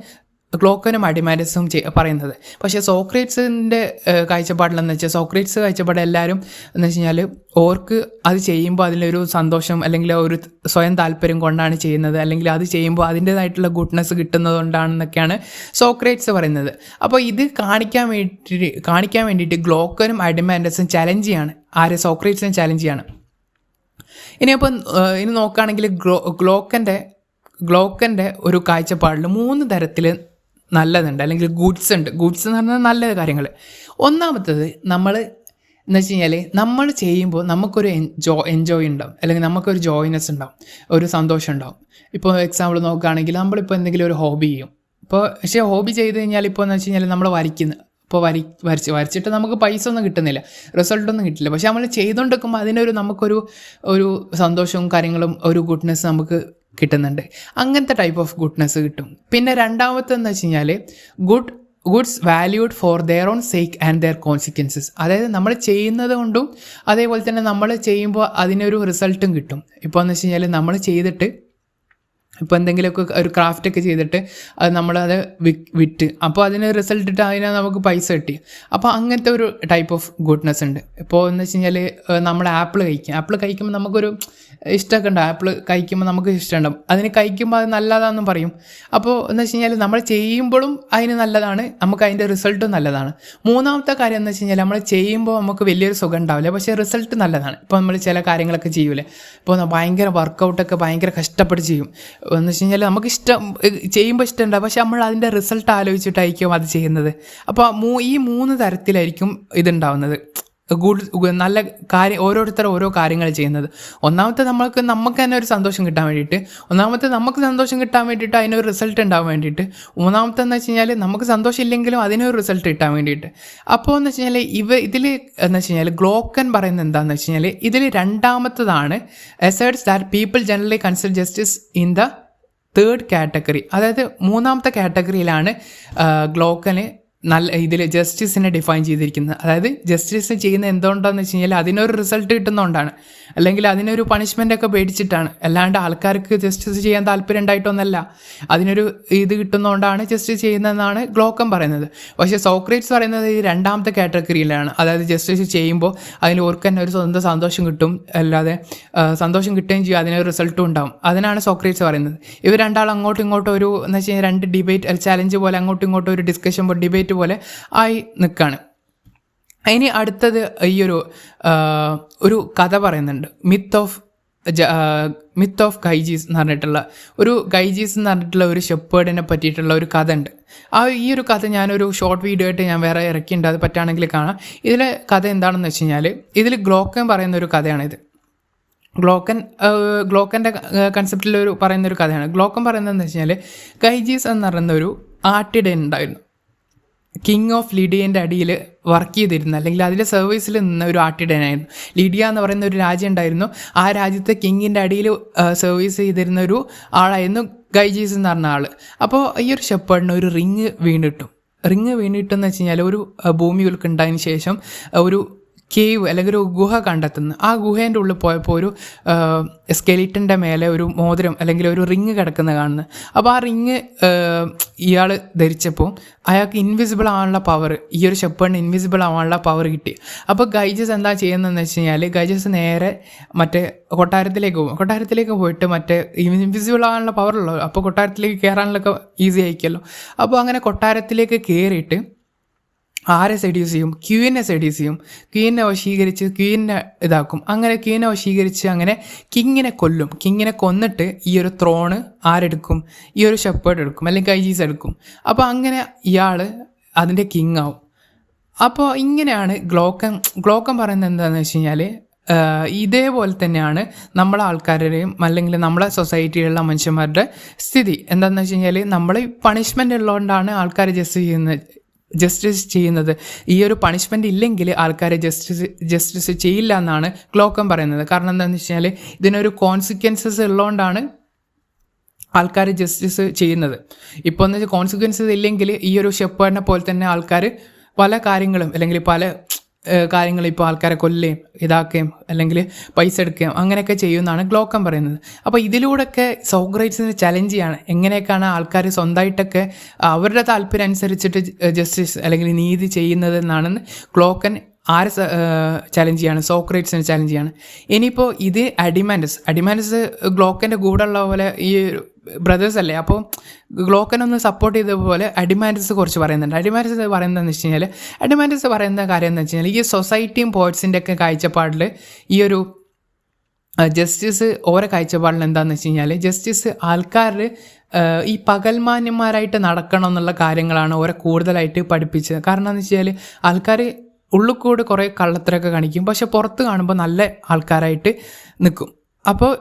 ഗ്ലോക്കനും അഡിമാൻഡസും പറയുന്നത്. പക്ഷേ സോക്രേറ്റ്സിൻ്റെ കാഴ്ചപ്പാടിലെന്ന് വെച്ചാൽ സോക്രേറ്റ്സ് കാഴ്ചപ്പാട് എല്ലാവരും എന്ന് വെച്ച് കഴിഞ്ഞാൽ ഓർക്ക് അത് ചെയ്യുമ്പോൾ അതിലൊരു സന്തോഷം അല്ലെങ്കിൽ ഒരു സ്വയം താല്പര്യം കൊണ്ടാണ് ചെയ്യുന്നത്, അല്ലെങ്കിൽ അത് ചെയ്യുമ്പോൾ അതിൻ്റേതായിട്ടുള്ള ഗുഡ്നെസ് കിട്ടുന്നത് കൊണ്ടാണെന്നൊക്കെയാണ് സോക്രേറ്റ്സ് പറയുന്നത്. അപ്പോൾ ഇത് കാണിക്കാൻ വേണ്ടിയിട്ട് ഗ്ലോക്കനും അഡിമാൻഡസും ചലഞ്ച് ചെയ്യാണ്. സോക്രേറ്റ്സിനെ ചലഞ്ച് ചെയ്യാണ്. ഇനി നോക്കുകയാണെങ്കിൽ ഗ്ലോക്കൻ്റെ ഒരു കാഴ്ചപ്പാടിൽ 3 തരത്തിൽ നല്ലതുണ്ട് അല്ലെങ്കിൽ ഗുഡ്സ് ഉണ്ട്. ഗുഡ്സ് എന്ന് പറഞ്ഞാൽ നല്ല കാര്യങ്ങൾ. ഒന്നാമത്തത് നമ്മൾ എന്ന് വെച്ച് കഴിഞ്ഞാൽ നമ്മൾ ചെയ്യുമ്പോൾ നമുക്കൊരു എൻജോയ് ഉണ്ടാവും, അല്ലെങ്കിൽ നമുക്കൊരു ജോയ്നെസ് ഉണ്ടാവും, ഒരു സന്തോഷം ഉണ്ടാവും. ഇപ്പോൾ എക്സാമ്പിൾ നോക്കുകയാണെങ്കിൽ നമ്മളിപ്പോൾ എന്തെങ്കിലും ഒരു ഹോബി ചെയ്യും. പക്ഷേ ഹോബി ചെയ്ത് കഴിഞ്ഞാൽ ഇപ്പോൾ എന്ന് വെച്ച് കഴിഞ്ഞാൽ നമ്മൾ ഇപ്പോൾ വരച്ചിട്ട് നമുക്ക് പൈസ ഒന്നും കിട്ടുന്നില്ല, റിസൾട്ടൊന്നും കിട്ടില്ല. പക്ഷേ നമ്മൾ ചെയ്തുകൊണ്ടിരിക്കുമ്പോൾ നമുക്കൊരു സന്തോഷവും കാര്യങ്ങളും ഒരു ഗുഡ്നെസ് നമുക്ക് കിട്ടുന്നുണ്ട്. അങ്ങനത്തെ ടൈപ്പ് ഓഫ് ഗുഡ്നെസ് കിട്ടും. പിന്നെ രണ്ടാമത്തെന്ന് വെച്ച് കഴിഞ്ഞാൽ goods valued for their own sake and their consequences. അതായത് നമ്മൾ ചെയ്യുന്നത് കൊണ്ടും അതേപോലെ തന്നെ നമ്മൾ ചെയ്യുമ്പോൾ അതിനൊരു റിസൾട്ടും കിട്ടും. ഇപ്പോൾ എന്ന് വെച്ച് കഴിഞ്ഞാൽ നമ്മൾ ചെയ്തിട്ട് ഇപ്പോൾ എന്തെങ്കിലുമൊക്കെ ഒരു ക്രാഫ്റ്റൊക്കെ ചെയ്തിട്ട് അത് നമ്മളത് വിറ്റ് അപ്പോൾ അതിന് റിസൾട്ട് ഇട്ട് അതിനെ നമുക്ക് പൈസ കിട്ടി. അപ്പോൾ അങ്ങനത്തെ ഒരു ടൈപ്പ് ഓഫ് ഗുഡ്നെസ് ഉണ്ട്. ഇപ്പോൾ എന്ന് വെച്ച് കഴിഞ്ഞാൽ നമ്മൾ ആപ്പിൾ കഴിക്കുമ്പോൾ നമുക്കൊരു ഇഷ്ടമൊക്കെ ഉണ്ട്. ആപ്പിൾ കഴിക്കുമ്പോൾ നമുക്ക് ഇഷ്ടമുണ്ടാവും, അതിന് കഴിക്കുമ്പോൾ അത് നല്ലതാണെന്നും പറയും. അപ്പോൾ എന്ന് വെച്ച് കഴിഞ്ഞാൽ നമ്മൾ ചെയ്യുമ്പോഴും അതിന് നല്ലതാണ്, നമുക്ക് അതിൻ്റെ റിസൾട്ടും നല്ലതാണ്. മൂന്നാമത്തെ കാര്യം എന്ന് വെച്ച് കഴിഞ്ഞാൽ നമ്മൾ ചെയ്യുമ്പോൾ നമുക്ക് വലിയൊരു സുഖം ഉണ്ടാവില്ല, പക്ഷേ റിസൾട്ട് നല്ലതാണ്. ഇപ്പോൾ നമ്മൾ ചില കാര്യങ്ങളൊക്കെ ചെയ്യൂലേ, ഇപ്പോൾ ഭയങ്കര വർക്കൗട്ടൊക്കെ ഭയങ്കര കഷ്ടപ്പെട്ട് ചെയ്യും. എന്ന് വെച്ച് കഴിഞ്ഞാൽ നമുക്ക് ചെയ്യുമ്പോൾ ഇഷ്ടമുണ്ടാവും, പക്ഷെ നമ്മൾ അതിൻ്റെ റിസൾട്ട് ആലോചിച്ചിട്ടായിരിക്കും അത് ചെയ്യുന്നത്. അപ്പോൾ ഈ 3 തരത്തിലായിരിക്കും ഇതുണ്ടാവുന്നത്. നല്ല കാര്യം ഓരോരുത്തർ ഓരോ കാര്യങ്ങൾ ചെയ്യുന്നത്. ഒന്നാമത്തെ നമുക്ക് തന്നെ ഒരു സന്തോഷം കിട്ടാൻ വേണ്ടിയിട്ട്, നമുക്ക് സന്തോഷം കിട്ടാൻ വേണ്ടിയിട്ട് അതിനൊരു റിസൾട്ട് ഉണ്ടാവാൻ വേണ്ടിയിട്ട്. മൂന്നാമത്തെ എന്ന് വെച്ച് കഴിഞ്ഞാൽ നമുക്ക് സന്തോഷം ഇല്ലെങ്കിലും അതിനൊരു റിസൾട്ട് കിട്ടാൻ വേണ്ടിയിട്ട്. അപ്പോൾ എന്ന് വെച്ച് കഴിഞ്ഞാൽ ഇതിൽ എന്ന് വെച്ച് കഴിഞ്ഞാൽ ഗ്ലോക്കൻ പറയുന്നത് എന്താണെന്ന് വെച്ച് കഴിഞ്ഞാൽ ഇതിൽ രണ്ടാമത്തതാണ് asserts that people generally consider justice in the third category. അതായത് 3ാമത്തെ കാറ്റഗറിയിലാണ് ഗ്ലോക്കന് നല്ല ഇതിൽ ജസ്റ്റിസിനെ ഡിഫൈൻ ചെയ്തിരിക്കുന്നത്. അതായത് ജസ്റ്റിസ് ചെയ്യുന്നത് എന്തുകൊണ്ടാണെന്ന് വെച്ച് കഴിഞ്ഞാൽ അതിനൊരു റിസൾട്ട് കിട്ടുന്നതുകൊണ്ടാണ്, അല്ലെങ്കിൽ അതിനൊരു പണിഷ്മെൻ്റ് ഒക്കെ പേടിച്ചിട്ടാണ്. അല്ലാണ്ട് ആൾക്കാർക്ക് ജസ്റ്റിസ് ചെയ്യാൻ താല്പര്യം ഉണ്ടായിട്ടൊന്നല്ല, അതിനൊരു ഇത് കിട്ടുന്നതുകൊണ്ടാണ് ജസ്റ്റിസ് ചെയ്യുന്നതെന്നാണ് ഗ്ലോക്കൻ പറയുന്നത്. പക്ഷേ സോക്രട്ടീസ് പറയുന്നത് ഈ രണ്ടാമത്തെ കാറ്റഗറിയിലാണ്. അതായത് ജസ്റ്റിസ് ചെയ്യുമ്പോൾ അതിന് ഓർക്ക് തന്നെ ഒരു സ്വന്തം സന്തോഷം കിട്ടും, അല്ലാതെ സന്തോഷം കിട്ടുകയും ചെയ്യും, അതിനൊരു റിസൾട്ടും ഉണ്ടാവും. അതിനാണ് സോക്രട്ടീസ് പറയുന്നത്. ഇവർ രണ്ടാളും അങ്ങോട്ടും ഇങ്ങോട്ടും ഒരു എന്ന് വെച്ച് കഴിഞ്ഞാൽ രണ്ട് ഡിബേറ്റ് ചാലഞ്ച് പോലെ അങ്ങോട്ടും ഇങ്ങോട്ടും ഒരു ഡിസ്കഷൻ ഡിബേറ്റ് പോലെ ആയി നിൽക്കുകയാണ്. ഇനി അടുത്തത് ഈ ഒരു കഥ പറയുന്നുണ്ട്, മിത്ത് ഓഫ് ഗൈജീസ് എന്ന് പറഞ്ഞിട്ടുള്ള ഒരു ഷെപ്പേർഡിനെ പറ്റിയിട്ടുള്ള ഒരു കഥ ഉണ്ട്. ഈ ഒരു കഥ ഞാനൊരു ഷോർട്ട് വീഡിയോ ആയിട്ട് ഞാൻ വേറെ ഇറക്കിയിട്ടുണ്ട്, അത് പറ്റുകയാണെങ്കിൽ കാണാം. ഇതിലെ കഥ എന്താണെന്ന് വെച്ച് കഴിഞ്ഞാൽ ഇതിൽ ഗ്ലോക്കൻ പറയുന്ന ഒരു കഥയാണിത്. ഗ്ലോക്കൻ്റെ കൺസെപ്റ്റിൽ പറയുന്നൊരു കഥയാണ്. ഗ്ലോക്കൻ പറയുന്നതെന്ന് വെച്ച് കഴിഞ്ഞാൽ ഗൈജീസ് എന്ന് പറയുന്ന ഒരു ആട്ടിടയൻ ഉണ്ടായിരുന്നു. കിങ് ഓഫ് ലിഡിയൻ്റെ അടിയിൽ വർക്ക് ചെയ്തിരുന്ന, അല്ലെങ്കിൽ അതിൻ്റെ സർവീസിൽ നിന്ന ഒരു ആട്ടിടയനായിരുന്നു. ലിഡിയ എന്ന് പറയുന്ന ഒരു രാജ്യം ഉണ്ടായിരുന്നു. ആ രാജ്യത്തെ കിങ്ങിൻ്റെ അടിയിൽ സർവീസ് ചെയ്തിരുന്ന ഒരു ആളായിരുന്നു ഗൈജീസ് എന്ന് പറഞ്ഞ ആൾ. അപ്പോൾ ഈ ഒരു ഷെപ്പേർഡിന് ഒരു റിങ് വീണിട്ടെന്ന് വെച്ച് കഴിഞ്ഞാൽ ഒരു ഭൂമി ഉൾക്കുണ്ടായതിന് ശേഷം ഒരു കേവ് അല്ലെങ്കിൽ ഒരു ഗുഹ കണ്ടെത്തുന്നു. ആ ഗുഹേൻ്റെ ഉള്ളിൽ പോയപ്പോൾ ഒരു സ്കെലിറ്റൻ്റെ മേലെ ഒരു മോതിരം അല്ലെങ്കിൽ ഒരു റിങ് കിടക്കുന്ന കാണുന്നത്. അപ്പോൾ ആ റിങ് ഇയാൾ ധരിച്ചപ്പോൾ അയാൾക്ക് ഇൻവിസിബിൾ ആവാനുള്ള പവർ, ഈ ഒരു ഷെപ്പേർഡിന് ഇൻവിസിബിൾ ആവാനുള്ള പവർ കിട്ടി. അപ്പോൾ ഗൈജസ് എന്താ ചെയ്യുന്നതെന്ന് വെച്ച് കഴിഞ്ഞാൽ ഗൈജസ് നേരെ മറ്റേ കൊട്ടാരത്തിലേക്ക് പോയിട്ട് മറ്റേ ഇൻവിസിബിൾ ആവാനുള്ള പവർ ഉള്ളൂ. അപ്പോൾ കൊട്ടാരത്തിലേക്ക് കയറാനുള്ളൊക്കെ ഈസി ആയിരിക്കുമല്ലോ. അപ്പോൾ അങ്ങനെ കൊട്ടാരത്തിലേക്ക് കയറിയിട്ട് ആരെ സെഡ്യൂസ് ചെയ്യും? ക്യൂവിനെ സെഡ്യൂസ് ചെയ്യും. ക്യൂവിനെ വശീകരിച്ച് ക്യൂവിനെ ഇതാക്കും. അങ്ങനെ ക്യൂവിനെ വശീകരിച്ച് അങ്ങനെ കിങ്ങിനെ കൊല്ലും. കിങ്ങിനെ കൊന്നിട്ട് ഈ ഒരു ത്രോണ് ആരെടുക്കും? ഈ ഒരു ഷെപ്പേർഡ് എടുക്കും, അല്ലെങ്കിൽ ഗൈജീസ് എടുക്കും. അപ്പോൾ അങ്ങനെ ഇയാൾ അതിൻ്റെ കിങ് ആവും. അപ്പോൾ ഇങ്ങനെയാണ് ഗ്ലോക്കൻ പറയുന്നത് എന്താണെന്ന് വെച്ച് കഴിഞ്ഞാൽ ഇതേപോലെ തന്നെയാണ് നമ്മളെ ആൾക്കാരുടെയും അല്ലെങ്കിൽ നമ്മളെ സൊസൈറ്റിയിലുള്ള മനുഷ്യന്മാരുടെ സ്ഥിതി. എന്താണെന്ന് വെച്ച് കഴിഞ്ഞാൽ നമ്മൾ പണിഷ്മെൻ്റ് ഉള്ളതുകൊണ്ടാണ് ആൾക്കാർ ജസ്റ്റിസ് ചെയ്യുന്നത്. ഈ ഒരു പണിഷ്മെൻ്റ് ഇല്ലെങ്കിൽ ആൾക്കാരെ ജസ്റ്റിസ് ചെയ്യില്ല എന്നാണ് ഗ്ലോക്കൻ പറയുന്നത്. കാരണം എന്താണെന്ന് വെച്ച് കഴിഞ്ഞാൽ ഇതിനൊരു കോൺസിക്വൻസസ് ഉള്ളതുകൊണ്ടാണ് ആൾക്കാർ ജസ്റ്റിസ് ചെയ്യുന്നത്. ഇപ്പോൾ എന്ന് വെച്ചാൽ കോൺസിക്വൻസസ് ഇല്ലെങ്കിൽ ഈ ഒരു ഷെപ്പേർഡിനെ പോലെ തന്നെ ആൾക്കാർ പല കാര്യങ്ങളും അല്ലെങ്കിൽ കാര്യങ്ങൾ ഇപ്പോൾ ആൾക്കാരെ കൊല്ലുകയും ഇതാക്കുകയും അല്ലെങ്കിൽ പൈസ എടുക്കുകയും അങ്ങനെയൊക്കെ ചെയ്യുമെന്നാണ് ഗ്ലോക്കൻ പറയുന്നത്. അപ്പോൾ ഇതിലൂടെയൊക്കെ സോക്രട്ടീസിനെ ചലഞ്ച് ചെയ്യാണ് എങ്ങനെയൊക്കെയാണ് ആൾക്കാർ സ്വന്തമായിട്ടൊക്കെ അവരുടെ താല്പര്യം അനുസരിച്ചിട്ട് ജസ്റ്റിസ് അല്ലെങ്കിൽ നീതി ചെയ്യുന്നതെന്നാണ് ഗ്ലോക്കൻ ചലഞ്ച് ചെയ്യാണ്, സോക്രട്ടീസിനെ ചലഞ്ച് ചെയ്യാണ്. ഇനിയിപ്പോൾ ഇത് അഡിമാൻഡസ് ഗ്ലോക്കൻ്റെ കൂടെ ഉള്ള പോലെ ഈ ബ്രദേഴ്സ് അല്ലേ, അപ്പോൾ ഗ്ലോക്കനൊന്ന് സപ്പോർട്ട് ചെയ്ത പോലെ അഡിമാൻഡസ് കുറച്ച് പറയുന്നുണ്ട്. അഡിമാൻഡസ് പറയുന്നതെന്ന് വെച്ച് കഴിഞ്ഞാൽ അഡിമാൻഡസ് പറയുന്ന കാര്യം എന്ന് വെച്ച് കഴിഞ്ഞാൽ ഈ സൊസൈറ്റിയും പോയിറ്റ്സിൻ്റെ ഒക്കെ കാഴ്ചപ്പാടിൽ ഈ ഒരു ജസ്റ്റിസ് ഓരോ കാഴ്ചപ്പാടിൽ എന്താണെന്ന് വെച്ച് കഴിഞ്ഞാൽ ജസ്റ്റിസ് ആൾക്കാർ ഈ പകൽമാന്യന്മാരായിട്ട് നടക്കണം എന്നുള്ള കാര്യങ്ങളാണ് ഓരോ കൂടുതലായിട്ട് പഠിപ്പിച്ചത്. കാരണം എന്ന് വെച്ച് കഴിഞ്ഞാൽ ആൾക്കാർ ഉള്ളിൽ കൂടെ കുറേ കള്ളത്തരമൊക്കെ കാണിക്കും, പക്ഷെ പുറത്ത് കാണുമ്പോൾ നല്ല ആൾക്കാരായിട്ട് നിൽക്കും. അപ്പോൾ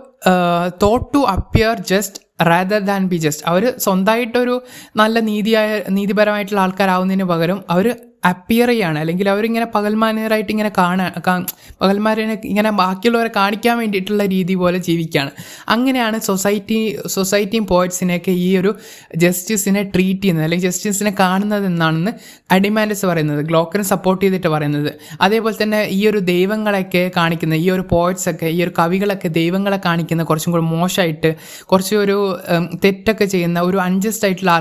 thought to appear just rather than be just, അവർ സ്വന്തമായിട്ടൊരു നല്ല നീതിപരമായിട്ടുള്ള ആൾക്കാരാവുന്നതിന് പകരം അവർ അപ്പിയർ ചെയ്യാണ്, അല്ലെങ്കിൽ അവരിങ്ങനെ പകൽമാന്യരായിട്ട് ഇങ്ങനെ പകൽമാരെ ഇങ്ങനെ ബാക്കിയുള്ളവരെ കാണിക്കാൻ വേണ്ടിയിട്ടുള്ള രീതി പോലെ ജീവിക്കുകയാണ്. അങ്ങനെയാണ് സൊസൈറ്റിയും പോയിറ്റ്സിനെയൊക്കെ ഈ ഒരു ജസ്റ്റിസിനെ ട്രീറ്റ് ചെയ്യുന്നത് അല്ലെങ്കിൽ ജസ്റ്റിസിനെ കാണുന്നത് എന്നാണെന്ന് അഡിമാൻഡസ് പറയുന്നത്, ഗ്ലോക്കനെ സപ്പോർട്ട് ചെയ്തിട്ട് പറയുന്നത്. അതേപോലെ തന്നെ ഈ ഒരു ദൈവങ്ങളൊക്കെ കാണിക്കുന്ന ഈ ഒരു പോയിറ്റ്സൊക്കെ ഈ ഒരു കവികളൊക്കെ ദൈവങ്ങളെ കാണിക്കുന്ന കുറച്ചും കൂടി മോശമായിട്ട് കുറച്ചൊരു തെറ്റൊക്കെ ചെയ്യുന്ന ഒരു അൺജസ്റ്റ് ആയിട്ടുള്ള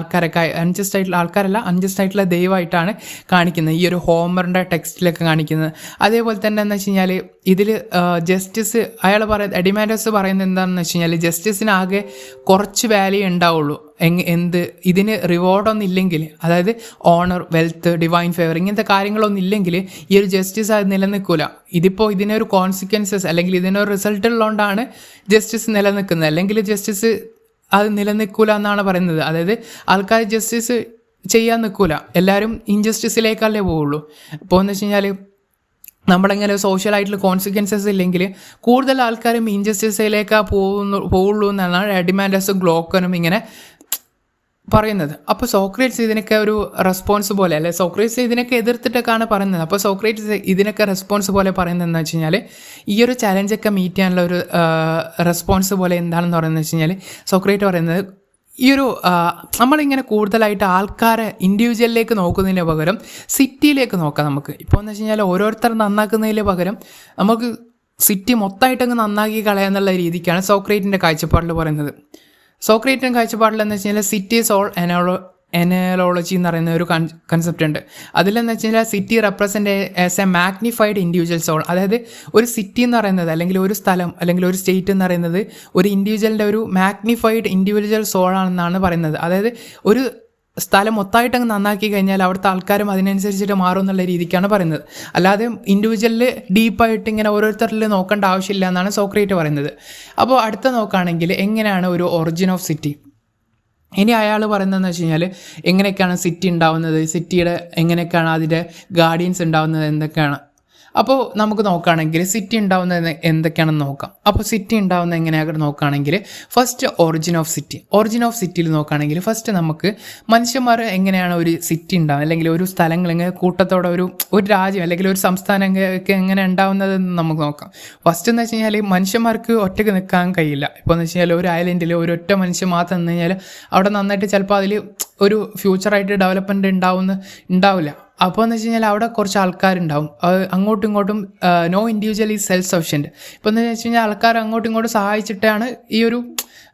ദൈവമായിട്ടാണ് കാണിക്കുന്നത് ഈ ഒരു ഹോമറിൻ്റെ ടെക്സ്റ്റിലൊക്കെ കാണിക്കുന്നത്. അതേപോലെ തന്നെ എന്ന് വെച്ച് കഴിഞ്ഞാൽ ഇതിൽ ജസ്റ്റിസ് അഡിമാൻഡസ് പറയുന്നത് എന്താണെന്ന് വെച്ച് കഴിഞ്ഞാൽ ജസ്റ്റിസിന് ആകെ കുറച്ച് വാല്യൂ ഉണ്ടാവുള്ളൂ. ഇതിന് റിവാർഡൊന്നും ഇല്ലെങ്കിൽ, അതായത് ഓണർ, വെൽത്ത്, ഡിവൈൻ ഫേവർ ഇങ്ങനത്തെ കാര്യങ്ങളൊന്നും ഇല്ലെങ്കിൽ ഈ ഒരു ജസ്റ്റിസ് അത് നിലനിൽക്കില്ല. ഇതിനൊരു കോൺസിക്വൻസസ് അല്ലെങ്കിൽ ഇതിനൊരു റിസൾട്ട് ഉള്ളതുകൊണ്ടാണ് ജസ്റ്റിസ് നിലനിൽക്കുന്നത്, അല്ലെങ്കിൽ ജസ്റ്റിസ് അത് നിലനിൽക്കില്ല എന്നാണ് പറയുന്നത്. അതായത് ആൾക്കാർ ജസ്റ്റിസ് ചെയ്യാൻ നിൽക്കില്ല, എല്ലാവരും ഇൻജസ്റ്റിസിലേക്കല്ലേ പോവുള്ളൂ. അപ്പോൾ എന്ന് വെച്ച് കഴിഞ്ഞാൽ നമ്മളെങ്ങനെ സോഷ്യലായിട്ടുള്ള കോൺസിക്വൻസസ് ഇല്ലെങ്കിൽ കൂടുതൽ ആൾക്കാരും ഇൻജസ്റ്റിസിലേക്കാണ് പോവുള്ളൂ എന്നാണ് അഡിമാൻഡസും ഗ്ലോക്കനും ഇങ്ങനെ പറയുന്നത്. അപ്പോൾ സോക്രട്ടീസ് ഇതിനൊക്കെ ഒരു റെസ്പോൺസ് പോലെ, അല്ലെ സോക്രട്ടീസ് ഇതിനൊക്കെ എതിർത്തിട്ടൊക്കെയാണ് പറയുന്നത്. അപ്പോൾ സോക്രട്ടീസ് ഇതിനൊക്കെ റെസ്പോൺസ് പോലെ പറയുന്നത് എന്താ വെച്ച് കഴിഞ്ഞാൽ ഈ ഒരു ചലഞ്ചൊക്കെ മീറ്റ് ചെയ്യാനുള്ള ഒരു റെസ്പോൺസ് പോലെ എന്താണെന്ന് പറയുന്നത് വെച്ച് കഴിഞ്ഞാൽ സോക്രട്ടീസ് പറയുന്നത് ഈ ഒരു നമ്മളിങ്ങനെ കൂടുതലായിട്ട് ആൾക്കാരെ ഇൻഡിവിജ്വലിലേക്ക് നോക്കുന്നതിന് പകരം സിറ്റിയിലേക്ക് നോക്കാം നമുക്ക്. ഇപ്പോൾ എന്ന് വെച്ച് കഴിഞ്ഞാൽ ഓരോരുത്തർ നന്നാക്കുന്നതിന് പകരം നമുക്ക് സിറ്റി മൊത്തമായിട്ടങ്ങ് നന്നാക്കി കളയാന്നുള്ള രീതിക്കാണ് സോക്രേറ്റിൻ്റെ കാഴ്ചപ്പാടിൽ പറയുന്നത്. സോക്രേറ്റിൻ്റെ കാഴ്ചപ്പാടിൽ എന്ന് വെച്ച് കഴിഞ്ഞാൽ സിറ്റി സോൾ എനോളജി എന്ന് പറയുന്ന ഒരു കൺസെപ്റ്റ് ഉണ്ട്. അതിലെന്ന് വെച്ച് കഴിഞ്ഞാൽ city represent as a magnified individual soul. അതായത് ഒരു സിറ്റി എന്ന് പറയുന്നത് അല്ലെങ്കിൽ ഒരു സ്ഥലം അല്ലെങ്കിൽ ഒരു സ്റ്റേറ്റ് എന്ന് പറയുന്നത് ഒരു ഇൻഡിവിജ്വലിൻ്റെ ഒരു മാഗ്നിഫൈഡ് ഇൻഡിവിജ്വൽ സോൾ ആണെന്നാണ് പറയുന്നത്. അതായത് ഒരു സ്ഥലം മൊത്തമായിട്ടങ്ങ് നന്നാക്കി കഴിഞ്ഞാൽ അവിടുത്തെ ആൾക്കാരും അതിനനുസരിച്ചിട്ട് മാറും എന്നുള്ള രീതിക്കാണ് പറയുന്നത്. അല്ലാതെ ഇൻഡിവിജ്വലിൽ ഡീപ്പായിട്ട് ഇങ്ങനെ ഓരോരുത്തരിൽ നോക്കേണ്ട ആവശ്യമില്ല എന്നാണ് സോക്രേറ്റ് പറയുന്നത്. അപ്പോൾ അടുത്ത നോക്കുകയാണെങ്കിൽ എങ്ങനെയാണ് ഒരു ഒറിജിൻ ഓഫ് സിറ്റി. ഇനി അയാൾ പറയുന്നതെന്ന് വെച്ച് കഴിഞ്ഞാൽ എങ്ങനെയൊക്കെയാണ് സിറ്റി ഉണ്ടാവുന്നത്, സിറ്റിയുടെ എങ്ങനെയൊക്കെയാണ് അതിൻ്റെ ഗാർഡിയൻസ് ഉണ്ടാവുന്നത്, എന്തൊക്കെയാണ്. അപ്പോൾ നമുക്ക് നോക്കുകയാണെങ്കിൽ സിറ്റി ഉണ്ടാവുന്നത് എന്തൊക്കെയാണെന്ന് നോക്കാം. അപ്പോൾ സിറ്റി ഉണ്ടാവുന്നത് എങ്ങനെയാണ് നോക്കുകയാണെങ്കിൽ first origin of city. Origin of സിറ്റിയിൽ നോക്കുകയാണെങ്കിൽ ഫസ്റ്റ് നമുക്ക് മനുഷ്യന്മാർ എങ്ങനെയാണ് ഒരു സിറ്റി ഉണ്ടാവുക അല്ലെങ്കിൽ ഒരു സ്ഥലങ്ങൾ എങ്ങനെ കൂട്ടത്തോടെ ഒരു രാജ്യം അല്ലെങ്കിൽ ഒരു സംസ്ഥാനം ഒക്കെ എങ്ങനെ ഉണ്ടാവുന്നതെന്ന് നമുക്ക് നോക്കാം. ഫസ്റ്റ് എന്ന് വെച്ച് കഴിഞ്ഞാൽ മനുഷ്യന്മാർക്ക് ഒറ്റയ്ക്ക് നിൽക്കാൻ കഴിയില്ല. ഇപ്പോൾ എന്ന് വെച്ച് കഴിഞ്ഞാൽ ഒരു ഐലൻഡിൽ ഒരൊറ്റ മനുഷ്യൻ മാത്രം നിന്ന് കഴിഞ്ഞാൽ അവിടെ നന്നായിട്ട് ചിലപ്പോൾ അതിൽ ഒരു ഫ്യൂച്ചറായിട്ട് ഡെവലപ്മെൻറ്റ് ഉണ്ടാവില്ല. അപ്പോൾ എന്ന് വെച്ച് കഴിഞ്ഞാൽ അവിടെ കുറച്ച് ആൾക്കാരുണ്ടാവും, അങ്ങോട്ടും ഇങ്ങോട്ടും no individual is self sufficient. ഇപ്പോൾ എന്ന് വെച്ച് കഴിഞ്ഞാൽ ആൾക്കാർ അങ്ങോട്ടും ഇങ്ങോട്ടും സഹായിച്ചിട്ടാണ് ഈ ഒരു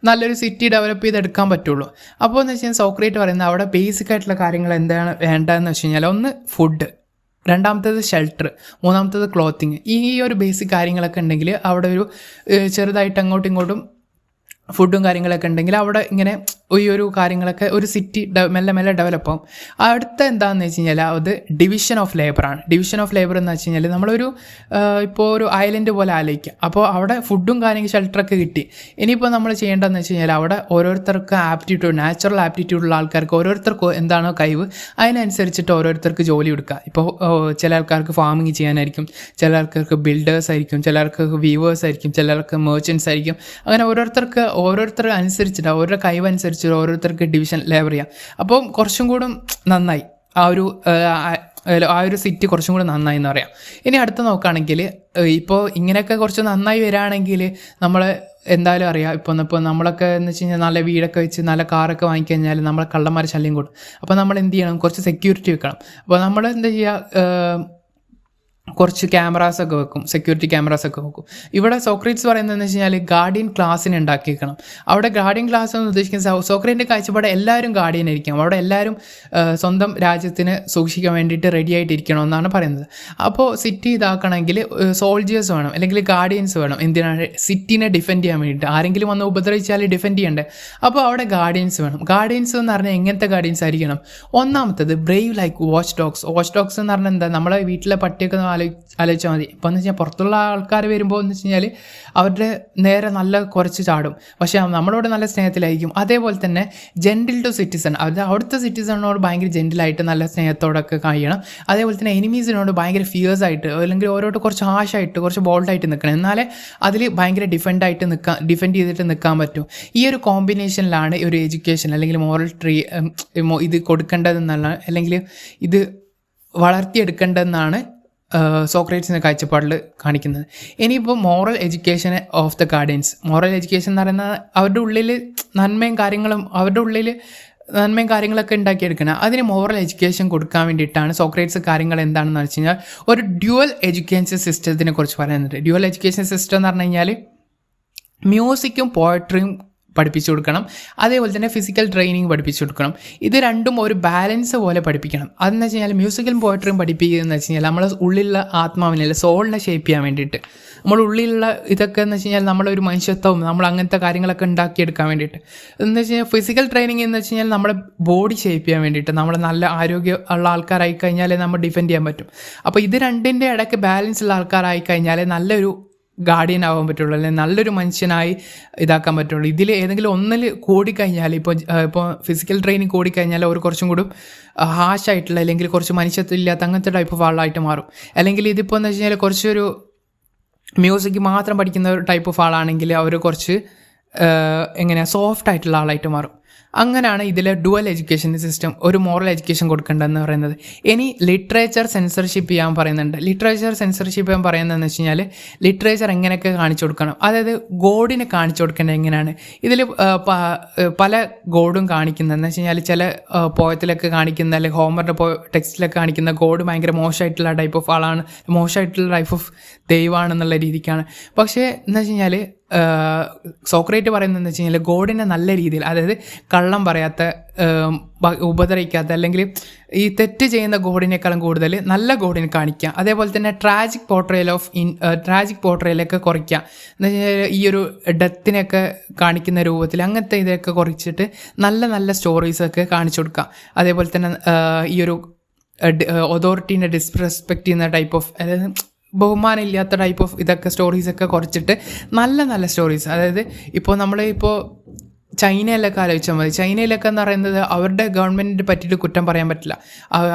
നല്ലൊരു സിറ്റി ഡെവലപ്പ് ചെയ്തെടുക്കാൻ പറ്റുള്ളൂ. അപ്പോൾ എന്ന് വെച്ച് കഴിഞ്ഞാൽ സോക്രേറ്റ് പറയുന്നത് അവിടെ ബേസിക് ആയിട്ടുള്ള കാര്യങ്ങൾ എന്താണ് വേണ്ടതെന്ന് വെച്ച് കഴിഞ്ഞാൽ ഒന്ന് ഫുഡ്, രണ്ടാമത്തേത് ഷെൽട്ടർ, മൂന്നാമത്തേത് ക്ലോത്തിങ്. ഈ ഒരു ബേസിക് കാര്യങ്ങളൊക്കെ ഉണ്ടെങ്കിൽ അവിടെ ഒരു ചെറുതായിട്ട് അങ്ങോട്ടും ഇങ്ങോട്ടും ഫുഡും കാര്യങ്ങളൊക്കെ ഉണ്ടെങ്കിൽ അവിടെ ഇങ്ങനെ ഈ ഒരു കാര്യങ്ങളൊക്കെ ഒരു സിറ്റി മെല്ലെ മെല്ലെ ഡെവലപ്പ് ആവും. അടുത്ത എന്താണെന്ന് വെച്ച് കഴിഞ്ഞാൽ അത് ഡിവിഷൻ ഓഫ് ലേബറാണ്. ഡിവിഷൻ ഓഫ് ലേബർ എന്ന് വെച്ച് കഴിഞ്ഞാൽ നമ്മളൊരു ഇപ്പോൾ ഒരു ഐലൻഡ് പോലെ ആലോചിക്കുക. അപ്പോൾ അവിടെ ഫുഡും കാര്യങ്ങൾ ഷെൽട്ടറൊക്കെ കിട്ടി. ഇനിയിപ്പോൾ നമ്മൾ ചെയ്യേണ്ടതെന്ന് വെച്ച് കഴിഞ്ഞാൽ അവിടെ ഓരോരുത്തർക്ക് ആപ്റ്റിറ്റ്യൂഡ്, നാച്ചുറൽ ആപ്റ്റിറ്റ്യൂഡുള്ള ആൾക്കാർക്ക് ഓരോരുത്തർക്ക് എന്താണോ കഴിവ് അതിനനുസരിച്ചിട്ട് ഓരോരുത്തർക്ക് ജോലി കൊടുക്കുക. ഇപ്പോൾ ചില ആൾക്കാർക്ക് ഫാമിങ് ചെയ്യാനായിരിക്കും, ചില ആൾക്കാർക്ക് ബിൽഡേഴ്സ് ആയിരിക്കും, ചിലർക്ക് വീവേഴ്സ് ആയിരിക്കും, ചിലർക്ക് മെർച്ചൻസ് ആയിരിക്കും. അങ്ങനെ ഓരോരുത്തർ അനുസരിച്ചിട്ട് അവരുടെ കഴിവ് അനുസരിച്ച് ഓരോരുത്തർക്ക് ഡിവിഷൻ ലേബർ ചെയ്യാം. അപ്പം കുറച്ചും കൂടെ നന്നായി ആ ഒരു സിറ്റി കുറച്ചും കൂടെ നന്നായി എന്ന് പറയാം. ഇനി അടുത്ത് നോക്കുകയാണെങ്കിൽ ഇപ്പോൾ ഇങ്ങനെയൊക്കെ കുറച്ച് നന്നായി വരികയാണെങ്കിൽ നമ്മൾ എന്തായാലും അറിയാം. ഇപ്പോൾ നമ്മളൊക്കെ എന്ന് വെച്ച് കഴിഞ്ഞാൽ നല്ല വീടൊക്കെ വെച്ച് നല്ല കാറൊക്കെ വാങ്ങിക്കഴിഞ്ഞാൽ നമ്മളെ കള്ളന്മാരെ ശല്യം കൂടും. അപ്പോൾ നമ്മൾ എന്ത് ചെയ്യണം, കുറച്ച് സെക്യൂരിറ്റി വെക്കണം. അപ്പോൾ നമ്മൾ എന്താ ചെയ്യുക, കുറച്ച് ക്യാമറാസൊക്കെ വെക്കും, സെക്യൂരിറ്റി ക്യാമറാസൊക്കെ വെക്കും. ഇവിടെ സോക്രേറ്റ്സ് പറയുന്നതെന്ന് വെച്ച് കഴിഞ്ഞാൽ ഗാർഡിയൻ ക്ലാസ്സിനെ ഉണ്ടാക്കിയിരിക്കണം. അവിടെ ഗാർഡിയൻ ക്ലാസ് എന്ന് ഉദ്ദേശിക്കുന്ന സോക്രേറ്റിൻ്റെ കാഴ്ചപ്പാട് എല്ലാവരും ഗാർഡിയൻ ആയിരിക്കണം. അവിടെ എല്ലാവരും സ്വന്തം രാജ്യത്തിന് സൂക്ഷിക്കാൻ വേണ്ടിയിട്ട് റെഡി ആയിട്ടിരിക്കണം എന്നാണ് പറയുന്നത്. അപ്പോൾ സിറ്റി ഇതാക്കണമെങ്കിൽ സോൾജേഴ്സ് വേണം അല്ലെങ്കിൽ ഗാർഡിയൻസ് വേണം. എന്തിനാണ്? സിറ്റിനെ ഡിഫെൻഡ് ചെയ്യാൻ വേണ്ടിയിട്ട്. ആരെങ്കിലും വന്ന് ഉപദ്രവിച്ചാൽ ഡിഫെൻഡ് ചെയ്യണ്ടേ. അപ്പോൾ അവിടെ ഗാർഡിയൻസ് വേണം. ഗാർഡിയൻസ് എന്ന് പറഞ്ഞാൽ എങ്ങനത്തെ ഗാർഡിയൻസ് ആയിരിക്കണം? ഒന്നാമത്തത് Brave like watch dogs. Watch dogs എന്ന് പറഞ്ഞാൽ എന്താ, നമ്മളെ വീട്ടിലെ പട്ടിയൊക്കെ ആലോചിച്ചാൽ മതി. ഇപ്പോൾ എന്ന് വെച്ചാൽ പുറത്തുള്ള ആൾക്കാർ വരുമ്പോൾ എന്ന് വെച്ച് കഴിഞ്ഞാൽ അവരുടെ നേരെ നല്ല കുറച്ച് ചാടും, പക്ഷേ നമ്മളോട് നല്ല സ്നേഹത്തിലായിരിക്കും. അതേപോലെ തന്നെ ജെൻറ്റിൽ ടു സിറ്റിസൺ, അവിടുത്തെ സിറ്റിസണിനോട് ഭയങ്കര ജെൻറ്റിലായിട്ട് നല്ല സ്നേഹത്തോടൊക്കെ കഴിയണം. അതേപോലെ തന്നെ എനിമീസിനോട് ഭയങ്കര ഫിയേഴ്സ് ആയിട്ട് അല്ലെങ്കിൽ ഓരോട്ട് കുറച്ച് ഹാഷായിട്ട് കുറച്ച് ബോൾഡായിട്ട് നിൽക്കണം. എന്നാലേ അതിൽ ഭയങ്കര ഡിഫെൻഡ് ചെയ്തിട്ട് നിൽക്കാൻ പറ്റും. ഈ ഒരു കോമ്പിനേഷനിലാണ് ഒരു എഡ്യൂക്കേഷൻ അല്ലെങ്കിൽ മോറൽ ഇത് കൊടുക്കേണ്ടതെന്നുള്ള അല്ലെങ്കിൽ ഇത് വളർത്തിയെടുക്കേണ്ടതെന്നാണ് സോക്രേറ്റ്സിൻ്റെ കാഴ്ചപ്പാടിൽ കാണിക്കുന്നത്. ഇനിയിപ്പോൾ moral education of the guardians. Moral education എന്ന് പറയുന്നത് അവരുടെ ഉള്ളിൽ നന്മയും കാര്യങ്ങളൊക്കെ ഉണ്ടാക്കിയെടുക്കണം. അതിന് മോറൽ എഡ്യൂക്കേഷൻ കൊടുക്കാൻ വേണ്ടിയിട്ടാണ് സോക്രേറ്റ്സ് കാര്യങ്ങൾ എന്താണെന്ന് വെച്ച് കഴിഞ്ഞാൽ ഒരു ഡ്യുവൽ എഡ്യൂക്കേഷൻ സിസ്റ്റത്തിനെ കുറിച്ച് പറയുന്നുണ്ട്. ഡ്യുവൽ എഡ്യൂക്കേഷൻ സിസ്റ്റം എന്ന് പറഞ്ഞു കഴിഞ്ഞാൽ മ്യൂസിക്കും പോയട്രിയും പഠിപ്പിച്ചു കൊടുക്കണം, അതേപോലെ തന്നെ ഫിസിക്കൽ ട്രെയിനിങ് പഠിപ്പിച്ചു കൊടുക്കണം. ഇത് രണ്ടും ഒരു ബാലൻസ് പോലെ പഠിപ്പിക്കണം. അതെന്ന് വെച്ച് കഴിഞ്ഞാൽ മ്യൂസിക്കലും പോയട്രിയും പഠിപ്പിക്കുക എന്ന് വെച്ച് കഴിഞ്ഞാൽ നമ്മളെ ഉള്ളിലുള്ള ആത്മാവിനെ സോളിനെ ഷേപ്പ് ചെയ്യാൻ വേണ്ടിയിട്ട്, നമ്മുടെ ഉള്ളിലുള്ള ഇതൊക്കെ എന്ന് വെച്ച് കഴിഞ്ഞാൽ നമ്മളൊരു മനുഷ്യത്വവും നമ്മൾ അങ്ങനത്തെ കാര്യങ്ങളൊക്കെ ഉണ്ടാക്കിയെടുക്കാൻ വേണ്ടിയിട്ട്. എന്ന് വെച്ച് കഴിഞ്ഞാൽ ഫിസിക്കൽ ട്രെയിനിങ് എന്ന് വെച്ച് കഴിഞ്ഞാൽ നമ്മുടെ ബോഡി ഷേപ്പ് ചെയ്യാൻ വേണ്ടിയിട്ട്, നമ്മൾ നല്ല ആരോഗ്യം ഉള്ള ആൾക്കാരായി കഴിഞ്ഞാലേ നമ്മൾ ഡിഫെൻഡ് ചെയ്യാൻ പറ്റും. അപ്പോൾ ഇത് രണ്ടിൻ്റെ ഇടയ്ക്ക് ബാലൻസ് ഉള്ള ആൾക്കാരായി കഴിഞ്ഞാൽ നല്ലൊരു ഗാർഡിയൻ ആവാൻ പറ്റുള്ളൂ, അല്ലെങ്കിൽ നല്ലൊരു മനുഷ്യനായി ഇതാക്കാൻ പറ്റുള്ളൂ. ഇതിൽ ഏതെങ്കിലും ഒന്നിൽ കൂടിക്കഴിഞ്ഞാൽ ഇപ്പോൾ ഫിസിക്കൽ ട്രെയിനിങ് കൂടിക്കഴിഞ്ഞാൽ അവർ കുറച്ചും കൂടി ഹാഷായിട്ടുള്ള അല്ലെങ്കിൽ കുറച്ച് മനുഷ്യത്വം ഇല്ലാത്ത അങ്ങനത്തെ ടൈപ്പ് ഓഫ് ആളായിട്ട് മാറും. അല്ലെങ്കിൽ ഇതിപ്പോൾ എന്ന് വെച്ച് കഴിഞ്ഞാൽ കുറച്ചൊരു മ്യൂസിക് മാത്രം പഠിക്കുന്ന ഒരു ടൈപ്പ് ഓഫ് ആളാണെങ്കിൽ അവർ കുറച്ച് സോഫ്റ്റ് ആയിട്ടുള്ള ആളായിട്ട് മാറും. അങ്ങനെയാണ് ഇതിലെ ഡുവൽ എഡ്യൂക്കേഷൻ സിസ്റ്റം ഒരു മോറൽ എഡ്യൂക്കേഷൻ കൊടുക്കേണ്ടതെന്ന് പറയുന്നത്. ഇനി ലിറ്ററേച്ചർ സെൻസർഷിപ്പ് ചെയ്യാൻ പറയുന്നുണ്ട്. ലിറ്ററേച്ചർ സെൻസർഷിപ്പ് ചെയ്യാൻ പറയുന്നതെന്ന് വെച്ച് കഴിഞ്ഞാൽ ലിറ്ററേച്ചർ എങ്ങനെയൊക്കെ കാണിച്ചു കൊടുക്കണം, അതായത് ഗോഡിനെ കാണിച്ചു കൊടുക്കേണ്ടത് എങ്ങനെയാണ്. ഇതിൽ പല ഗോഡും കാണിക്കുന്നതെന്ന് വെച്ച് കഴിഞ്ഞാൽ ചില പോയത്തിലൊക്കെ കാണിക്കുന്ന അല്ലെങ്കിൽ ഹോമറിൻ്റെ ടെക്സ്റ്റിലൊക്കെ കാണിക്കുന്ന ഗോഡ് ഭയങ്കര മോശമായിട്ടുള്ള ടൈപ്പ് ഓഫ് ആളാണ്, മോശമായിട്ടുള്ള ടൈപ്പ് ഓഫ് ദൈവമാണെന്നുള്ള രീതിക്കാണ്. പക്ഷേ എന്ന് വെച്ച് കഴിഞ്ഞാൽ സോക്രേറ്റ് പറയുന്നതെന്ന് വെച്ച് കഴിഞ്ഞാൽ ഗോഡിനെ നല്ല രീതിയിൽ, അതായത് കള്ളം പറയാത്ത, ഉപദ്രവിക്കാത്ത, അല്ലെങ്കിൽ ഈ തെറ്റ് ചെയ്യുന്ന ഗോഡിനേക്കാളും കൂടുതൽ നല്ല ഗോഡിനെ കാണിക്കുക. അതേപോലെ തന്നെ ട്രാജിക് പോർട്രയലൊക്കെ കുറയ്ക്കുക. എന്ന് വെച്ചാൽ ഈ ഒരു ഡെത്തിനെയൊക്കെ കാണിക്കുന്ന രൂപത്തിൽ അങ്ങനത്തെ ഇതൊക്കെ കുറച്ചിട്ട് നല്ല നല്ല സ്റ്റോറീസൊക്കെ കാണിച്ചു കൊടുക്കുക. അതേപോലെ തന്നെ ഈ ഒരു അതോറിറ്റീനെ ഡിസ്റെസ്പെക്റ്റ് ചെയ്യുന്ന ടൈപ്പ് ഓഫ്, അതായത് ബഹുമാനം ഇല്ലാത്ത ടൈപ്പ് ഓഫ് ഇതൊക്കെ സ്റ്റോറീസൊക്കെ കുറച്ചിട്ട് നല്ല നല്ല സ്റ്റോറീസ്, അതായത് ഇപ്പോൾ നമ്മൾ ചൈനയിലൊക്കെ ആലോചിച്ചാൽ മതി. ചൈനയിലൊക്കെ എന്ന് പറയുന്നത് അവരുടെ ഗവൺമെൻറ്റിനെ പറ്റിയിട്ട് കുറ്റം പറയാൻ പറ്റില്ല.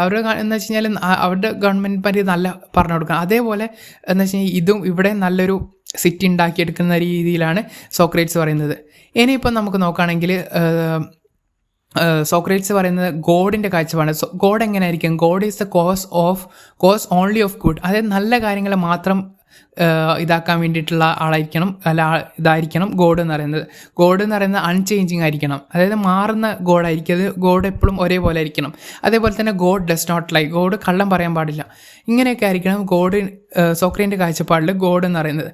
അവരുടെ എന്ന് വെച്ച് കഴിഞ്ഞാൽ അവരുടെ ഗവൺമെൻറ്റിനെ പറ്റി നല്ല പറഞ്ഞു കൊടുക്കണം. അതേപോലെ എന്ന് വെച്ച് കഴിഞ്ഞാൽ ഇതും ഇവിടെ നല്ലൊരു സിറ്റി ഉണ്ടാക്കിയെടുക്കുന്ന രീതിയിലാണ് സോക്രേറ്റ്സ് പറയുന്നത്. ഇനിയിപ്പം നമുക്ക് നോക്കുകയാണെങ്കിൽ സോക്രേറ്റ്സ് പറയുന്നത് ഗോഡിൻ്റെ കാഴ്ചപ്പാട്. ഗോഡ് എങ്ങനെയായിരിക്കും? God is the cause only of good, അതായത് നല്ല കാര്യങ്ങളെ മാത്രം ഇതാക്കാൻ വേണ്ടിയിട്ടുള്ള ആളായിരിക്കണം, ഇതായിരിക്കണം ഗോഡ് എന്ന് പറയുന്നത്. ഗോഡ് എന്ന് പറയുന്നത് അൺചേഞ്ചിങ് ആയിരിക്കണം, അതായത് മാറുന്ന ഗോഡായിരിക്കും. അത് ഗോഡ് എപ്പോഴും ഒരേപോലെ ആയിരിക്കണം. അതേപോലെ തന്നെ God does not lie, God കള്ളം പറയാൻ പാടില്ല. ഇങ്ങനെയൊക്കെ ആയിരിക്കണം ഗോഡ്, സോക്രേറ്റിൻ്റെ കാഴ്ചപ്പാടിൽ ഗോഡ് എന്ന് പറയുന്നത്.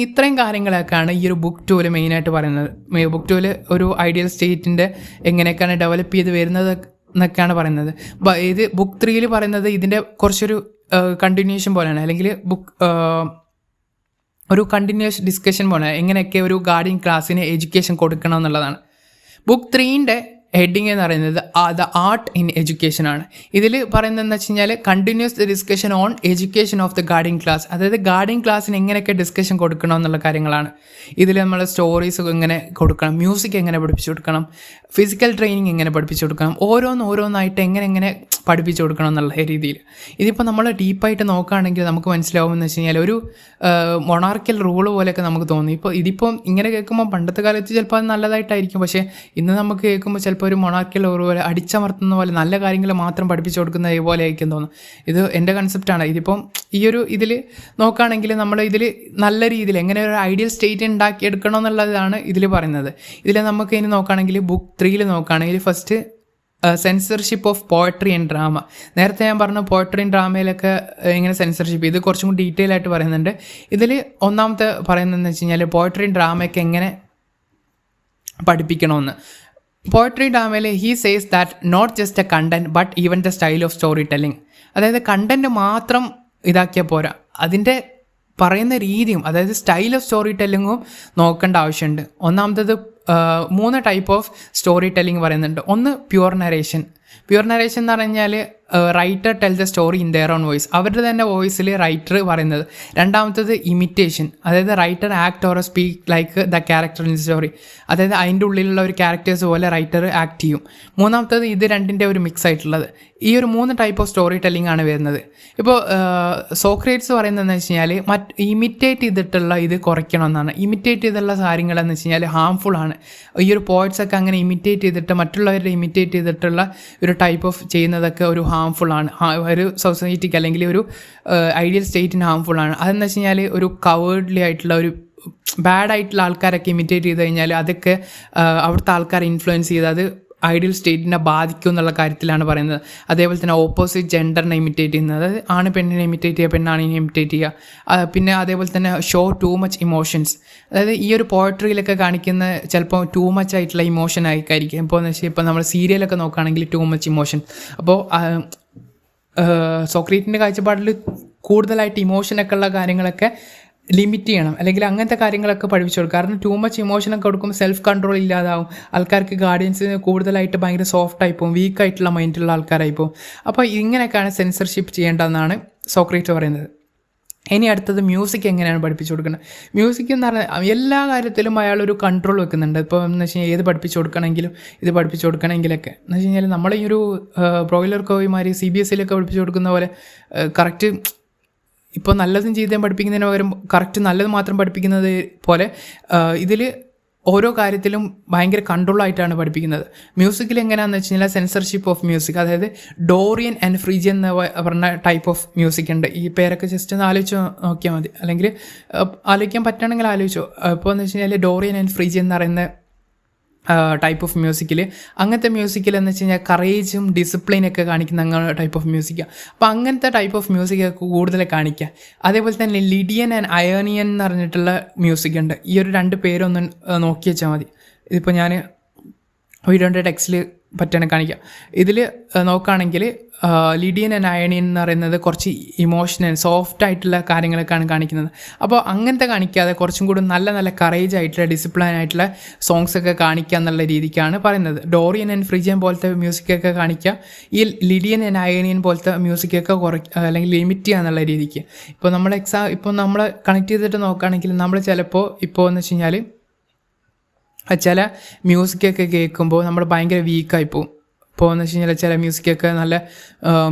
ഇത്രയും കാര്യങ്ങളൊക്കെയാണ് ഈ ഒരു ബുക്ക് 2 മെയിനായിട്ട് പറയുന്നത്. ബുക്ക് 2 ഒരു ഐഡിയൽ സ്റ്റേറ്റിൻ്റെ എങ്ങനെയൊക്കെയാണ് ഡെവലപ്പ് ചെയ്ത് വരുന്നത് എന്നൊക്കെയാണ് പറയുന്നത്. ഇത് ബുക്ക് 3 പറയുന്നത് ഇതിൻ്റെ കുറച്ചൊരു കണ്ടിന്യൂഷൻ പോലെയാണ്, അല്ലെങ്കിൽ ഒരു കണ്ടിന്യൂസ് ഡിസ്കഷൻ പോലെ എങ്ങനെയൊക്കെ ഒരു ഗാർഡിയൻ ക്ലാസ്സിന് എഡ്യൂക്കേഷൻ കൊടുക്കണം എന്നുള്ളതാണ്. ബുക്ക് 3 ഹെഡിങ് എന്ന് പറയുന്നത് ദ ആർട്ട് ഇൻ എഡ്യൂക്കേഷൻ ആണ്. ഇതിൽ പറയുന്നതെന്ന് വെച്ച് കഴിഞ്ഞാൽ continuous discussion on education of the guardian class, അതായത് ഗാർഡിയൻ ക്ലാസ്സിന് എങ്ങനെയൊക്കെ ഡിസ്കഷൻ കൊടുക്കണം എന്നുള്ള കാര്യങ്ങളാണ്. ഇതിൽ നമ്മൾ സ്റ്റോറീസ് എങ്ങനെ കൊടുക്കണം, മ്യൂസിക് എങ്ങനെ പഠിപ്പിച്ചു കൊടുക്കണം, ഫിസിക്കൽ ട്രെയിനിങ് എങ്ങനെ പഠിപ്പിച്ചു കൊടുക്കണം, ഓരോന്നായിട്ട് എങ്ങനെ പഠിപ്പിച്ചു കൊടുക്കണം എന്നുള്ള രീതിയിൽ. ഇതിപ്പോൾ നമ്മൾ ഡീപ്പായിട്ട് നോക്കുകയാണെങ്കിൽ നമുക്ക് മനസ്സിലാവുമെന്ന് വെച്ച് കഴിഞ്ഞാൽ ഒരു മൊണാർക്കൽ റൂള് പോലെയൊക്കെ നമുക്ക് തോന്നി. ഇതിപ്പം ഇങ്ങനെ കേൾക്കുമ്പോൾ പണ്ടത്തെ കാലത്ത് ചിലപ്പോൾ അത് നല്ലതായിട്ടായിരിക്കും, പക്ഷേ ഇന്ന് നമുക്ക് കേൾക്കുമ്പോൾ ചിലപ്പോൾ ഒരു മൊണാർക്കൽ റൂൾ പോലെ അടിച്ചമർത്തുന്ന പോലെ നല്ല കാര്യങ്ങൾ മാത്രം പഠിപ്പിച്ചു കൊടുക്കുന്ന പോലെ ആയിരിക്കും തോന്നും. ഇത് എൻ്റെ കൺസെപ്റ്റാണ്. ഇതിപ്പം ഈ ഒരു ഇതിൽ നോക്കുകയാണെങ്കിൽ നമ്മൾ ഇതിൽ നല്ല രീതിയിൽ എങ്ങനെ ഒരു ഐഡിയൽ സ്റ്റേറ്റ് ഉണ്ടാക്കിയെടുക്കണം എന്നുള്ളതാണ് ഇതിൽ പറയുന്നത്. ഇതിൽ നമുക്ക് ഇനി നോക്കുകയാണെങ്കിൽ ബുക്ക് 3 നോക്കുകയാണെങ്കിൽ first censorship of poetry and drama. നേരത്തെ ഞാൻ പറഞ്ഞു പോയട്രി ആൻഡ് ഡ്രാമയിലൊക്കെ ഇങ്ങനെ സെൻസർഷിപ്പ്, ഇത് കുറച്ചും കൂടി ഡീറ്റെയിൽ ആയിട്ട് പറയുന്നുണ്ട്. ഇതിൽ ഒന്നാമത്തെ പറയുന്നതെന്ന് വെച്ച് കഴിഞ്ഞാൽ പോയട്രി ആൻഡ് ഡ്രാമയൊക്കെ എങ്ങനെ പഠിപ്പിക്കണമെന്ന്. പോയട്രി ഡ്രാമയിൽ he says that not just a content but even the style of story telling, അതായത് കണ്ടൻറ്റ് മാത്രം ഇതാക്കിയാൽ പോരാ, അതിൻ്റെ പറയുന്ന രീതിയും, അതായത് സ്റ്റൈൽ ഓഫ് സ്റ്റോറി ടെല്ലിങ്ങും നോക്കേണ്ട ആവശ്യമുണ്ട്. ഒന്നാമത്തത് 3 ടൈപ്പ് ഓഫ് സ്റ്റോറി ടെല്ലിങ് പറയുന്നുണ്ട്. ഒന്ന് പ്യുവർ നരേഷൻ. പ്യുവർ നരേഷൻ എന്ന് പറഞ്ഞാൽ writer tell the story in their own voice, അവരുടെ തന്നെ വോയിസിൽ റൈറ്റർ പറയുന്നത്. രണ്ടാമത്തത് ഇമിറ്റേഷൻ, അതായത് writer act or speak like the character in story, അതായത് അതിൻ്റെ ഉള്ളിലുള്ള ഒരു ക്യാരക്ടേഴ്സ് പോലെ റൈറ്റർ ആക്ട് ചെയ്യും. മൂന്നാമത്തത് ഇത് രണ്ടിൻ്റെ ഒരു മിക്സ് ആയിട്ടുള്ളത്. ഈ ഒരു 3 ടൈപ്പ് ഓഫ് സ്റ്റോറി ടെല്ലിംഗ് ആണ് വരുന്നത്. ഇപ്പോൾ സോക്രേറ്റ്സ് പറയുന്നതെന്ന് വെച്ച് കഴിഞ്ഞാൽ ഇമിറ്റേറ്റ് ചെയ്തിട്ടുള്ള ഇത് കുറയ്ക്കണമെന്നാണ്. ഇമിറ്റേറ്റ് ചെയ്തിട്ടുള്ള കാര്യങ്ങളെന്ന് വെച്ച് കഴിഞ്ഞാൽ ഹാംഫുൾ ആണ്. ഈ ഒരു പോയിറ്റ്സൊക്കെ അങ്ങനെ ഇമിറ്റേറ്റ് ചെയ്തിട്ട് മറ്റുള്ളവരുടെ ഇമിറ്റേറ്റ് ചെയ്തിട്ടുള്ള ഒരു ടൈപ്പ് ഓഫ് ചെയ്യുന്നതൊക്കെ ഒരു ഹാംഫുൾ ആണ്, ഒരു സൊസൈറ്റിക്ക് അല്ലെങ്കിൽ ഒരു ഐഡിയൽ സ്റ്റേറ്റിന് ഹാംഫുൾ ആണ്. അതെന്ന് വെച്ച് കഴിഞ്ഞാൽ ഒരു കവേർഡ്ലി ആയിട്ടുള്ള ഒരു ബാഡ് ആയിട്ടുള്ള ആൾക്കാരൊക്കെ ഇമിറ്റേറ്റ് ചെയ്ത് കഴിഞ്ഞാൽ അതൊക്കെ അവിടുത്തെ ആൾക്കാരെ ഇൻഫ്ലുവൻസ് ചെയ്ത് അത് ഐഡിയൽ സ്റ്റേറ്റിനെ ബാധിക്കും എന്നുള്ള കാര്യത്തിലാണ് പറയുന്നത്. അതേപോലെ തന്നെ ഓപ്പോസിറ്റ് ജെൻഡറിനെ ഇമിറ്റേറ്റ് ചെയ്യുന്നത്, അതായത് ആണ് പെണ്ണിനെ ഇമിറ്റേറ്റ് ചെയ്യുക, പെണ്ണാണിനെ ഇമിറ്റേറ്റ് ചെയ്യുക. പിന്നെ അതേപോലെ തന്നെ ഷോ ടു മച്ച് ഇമോഷൻസ്, അതായത് ഈ ഒരു പോയട്രിയിലൊക്കെ കാണിക്കുന്ന ചിലപ്പോൾ ടു മച്ച് ആയിട്ടുള്ള ഇമോഷൻ ആയിരിക്കും. ഇപ്പോൾ എന്ന് വെച്ചാൽ ഇപ്പോൾ നമ്മൾ സീരിയലൊക്കെ നോക്കുകയാണെങ്കിൽ ടു മച്ച് ഇമോഷൻ. അപ്പോൾ സോക്രേറ്റിൻ്റെ കാഴ്ചപ്പാടിൽ കൂടുതലായിട്ട് ഇമോഷനൊക്കെ ഉള്ള കാര്യങ്ങളൊക്കെ ലിമിറ്റ് ചെയ്യണം, അല്ലെങ്കിൽ അങ്ങനത്തെ കാര്യങ്ങളൊക്കെ പഠിപ്പിച്ചു കൊടുക്കും. കാരണം ടു മച്ച് ഇമോഷനൊക്കെ കൊടുക്കുമ്പോൾ സെൽഫ് കൺട്രോൾ ഇല്ലാതാവും. ആൾക്കാർക്ക് ഗാർഡിയൻസിന് കൂടുതലായിട്ട് ഭയങ്കര സോഫ്റ്റ് ആയിപ്പോവും, വീക്കായിട്ടുള്ള മൈൻഡുള്ള ആൾക്കാരായിപ്പോവും. അപ്പോൾ ഇങ്ങനെയൊക്കെയാണ് സെൻസർഷിപ്പ് ചെയ്യേണ്ടതെന്നാണ് സോക്രേറ്റ് പറയുന്നത്. ഇനി അടുത്തത് മ്യൂസിക് എങ്ങനെയാണ് പഠിപ്പിച്ചു കൊടുക്കുന്നത്. മ്യൂസിക് എന്ന് പറഞ്ഞാൽ എല്ലാ കാര്യത്തിലും അയാളൊരു കൺട്രോൾ വെക്കുന്നുണ്ട്. ഇപ്പോൾ എന്ന് വെച്ച് കഴിഞ്ഞാൽ ഏത് പഠിപ്പിച്ചു കൊടുക്കണമെങ്കിലും ഇത് പഠിപ്പിച്ചു കൊടുക്കണമെങ്കിലൊക്കെ എന്ന് വെച്ച് കഴിഞ്ഞാൽ നമ്മൾ ഈ ഒരു ബ്രോയിലർ കോഴിമാർ CBSE പഠിപ്പിച്ചു കൊടുക്കുന്ന പോലെ കറക്റ്റ് ഇപ്പോൾ നല്ലതും ചെയ്തേം പഠിപ്പിക്കുന്നതിന് പകരം കറക്റ്റ് നല്ലത് മാത്രം പഠിപ്പിക്കുന്നത് പോലെ ഇതിൽ ഓരോ കാര്യത്തിലും ഭയങ്കര കൺട്രോളായിട്ടാണ് പഠിപ്പിക്കുന്നത്. മ്യൂസിക്കിൽ എങ്ങനെയാണെന്ന് വെച്ച് കഴിഞ്ഞാൽ സെൻസർഷിപ്പ് ഓഫ് മ്യൂസിക്, അതായത് ഡോറിയൻ ആൻഡ് ഫ്രീജിയൻ എന്ന് പറഞ്ഞ ടൈപ്പ് ഓഫ് മ്യൂസിക് ഉണ്ട്. ഈ പേരൊക്കെ ജസ്റ്റ് ഒന്ന് ആലോചിച്ച് നോക്കിയാൽ മതി, അല്ലെങ്കിൽ ആലോചിക്കാൻ പറ്റുകയാണെങ്കിൽ ആലോചിച്ചോ. ഇപ്പോൾ എന്ന് വെച്ച് കഴിഞ്ഞാൽ ഡോറിയൻ ആൻഡ് ഫ്രീജിയൻ എന്ന് പറയുന്ന ടൈപ്പ് ഓഫ് മ്യൂസിക്കിൽ, അങ്ങനത്തെ മ്യൂസിക്കിൽ എന്ന് വെച്ച് കഴിഞ്ഞാൽ കറേജും ഡിസിപ്ലിനൊക്കെ കാണിക്കുന്ന അങ്ങനെ ടൈപ്പ് ഓഫ് മ്യൂസിക്കാണ്. അപ്പോൾ അങ്ങനത്തെ ടൈപ്പ് ഓഫ് മ്യൂസിക്കൊക്കെ കൂടുതൽ കാണിക്കുക. അതേപോലെ തന്നെ ലിഡിയൻ ആൻഡ് അയോണിയൻ എന്ന് പറഞ്ഞിട്ടുള്ള മ്യൂസിക് ഉണ്ട്. ഈ ഒരു 2 പേരൊന്ന് നോക്കി വെച്ചാൽ മതി. ഇതിപ്പോൾ ഞാൻ വീഡിയോൻ്റെ ടെക്സ്റ്റിൽ പറ്റാൻ കാണിക്കാം. ഇതിൽ നോക്കുകയാണെങ്കിൽ ലിഡിയൻ ആൻഡ് അയണിയൻ എന്ന് പറയുന്നത് കുറച്ച് ഇമോഷണൽ സോഫ്റ്റ് ആയിട്ടുള്ള കാര്യങ്ങളൊക്കെയാണ് കാണിക്കുന്നത്. അപ്പോൾ അങ്ങനത്തെ കാണിക്കാതെ കുറച്ചും കൂടി നല്ല നല്ല കറേജ് ആയിട്ടുള്ള ഡിസിപ്ലിൻ ആയിട്ടുള്ള സോങ്സൊക്കെ കാണിക്കുക എന്നുള്ള രീതിക്കാണ് പറയുന്നത്. ഡോറിയൻ ആൻഡ് ഫ്രീജിയൻ പോലത്തെ മ്യൂസിക്കൊക്കെ കാണിക്കുക, ഈ ലിഡിയൻ ആൻഡ് അയണിയൻ പോലത്തെ മ്യൂസിക്കൊക്കെ അല്ലെങ്കിൽ ലിമിറ്റ് ചെയ്യുക എന്നുള്ള രീതിക്ക്. ഇപ്പോൾ നമ്മൾ കണക്ട് ചെയ്തിട്ട് നോക്കുകയാണെങ്കിൽ നമ്മൾ ചിലപ്പോൾ ഇപ്പോൾ എന്ന് വെച്ച് കഴിഞ്ഞാൽ ചില മ്യൂസിക്കൊക്കെ കേൾക്കുമ്പോൾ നമ്മൾ ഭയങ്കര വീക്കായി പോകും. ഇപ്പോൾ എന്ന് വെച്ച് കഴിഞ്ഞാൽ ചില മ്യൂസിക്കൊക്കെ നല്ല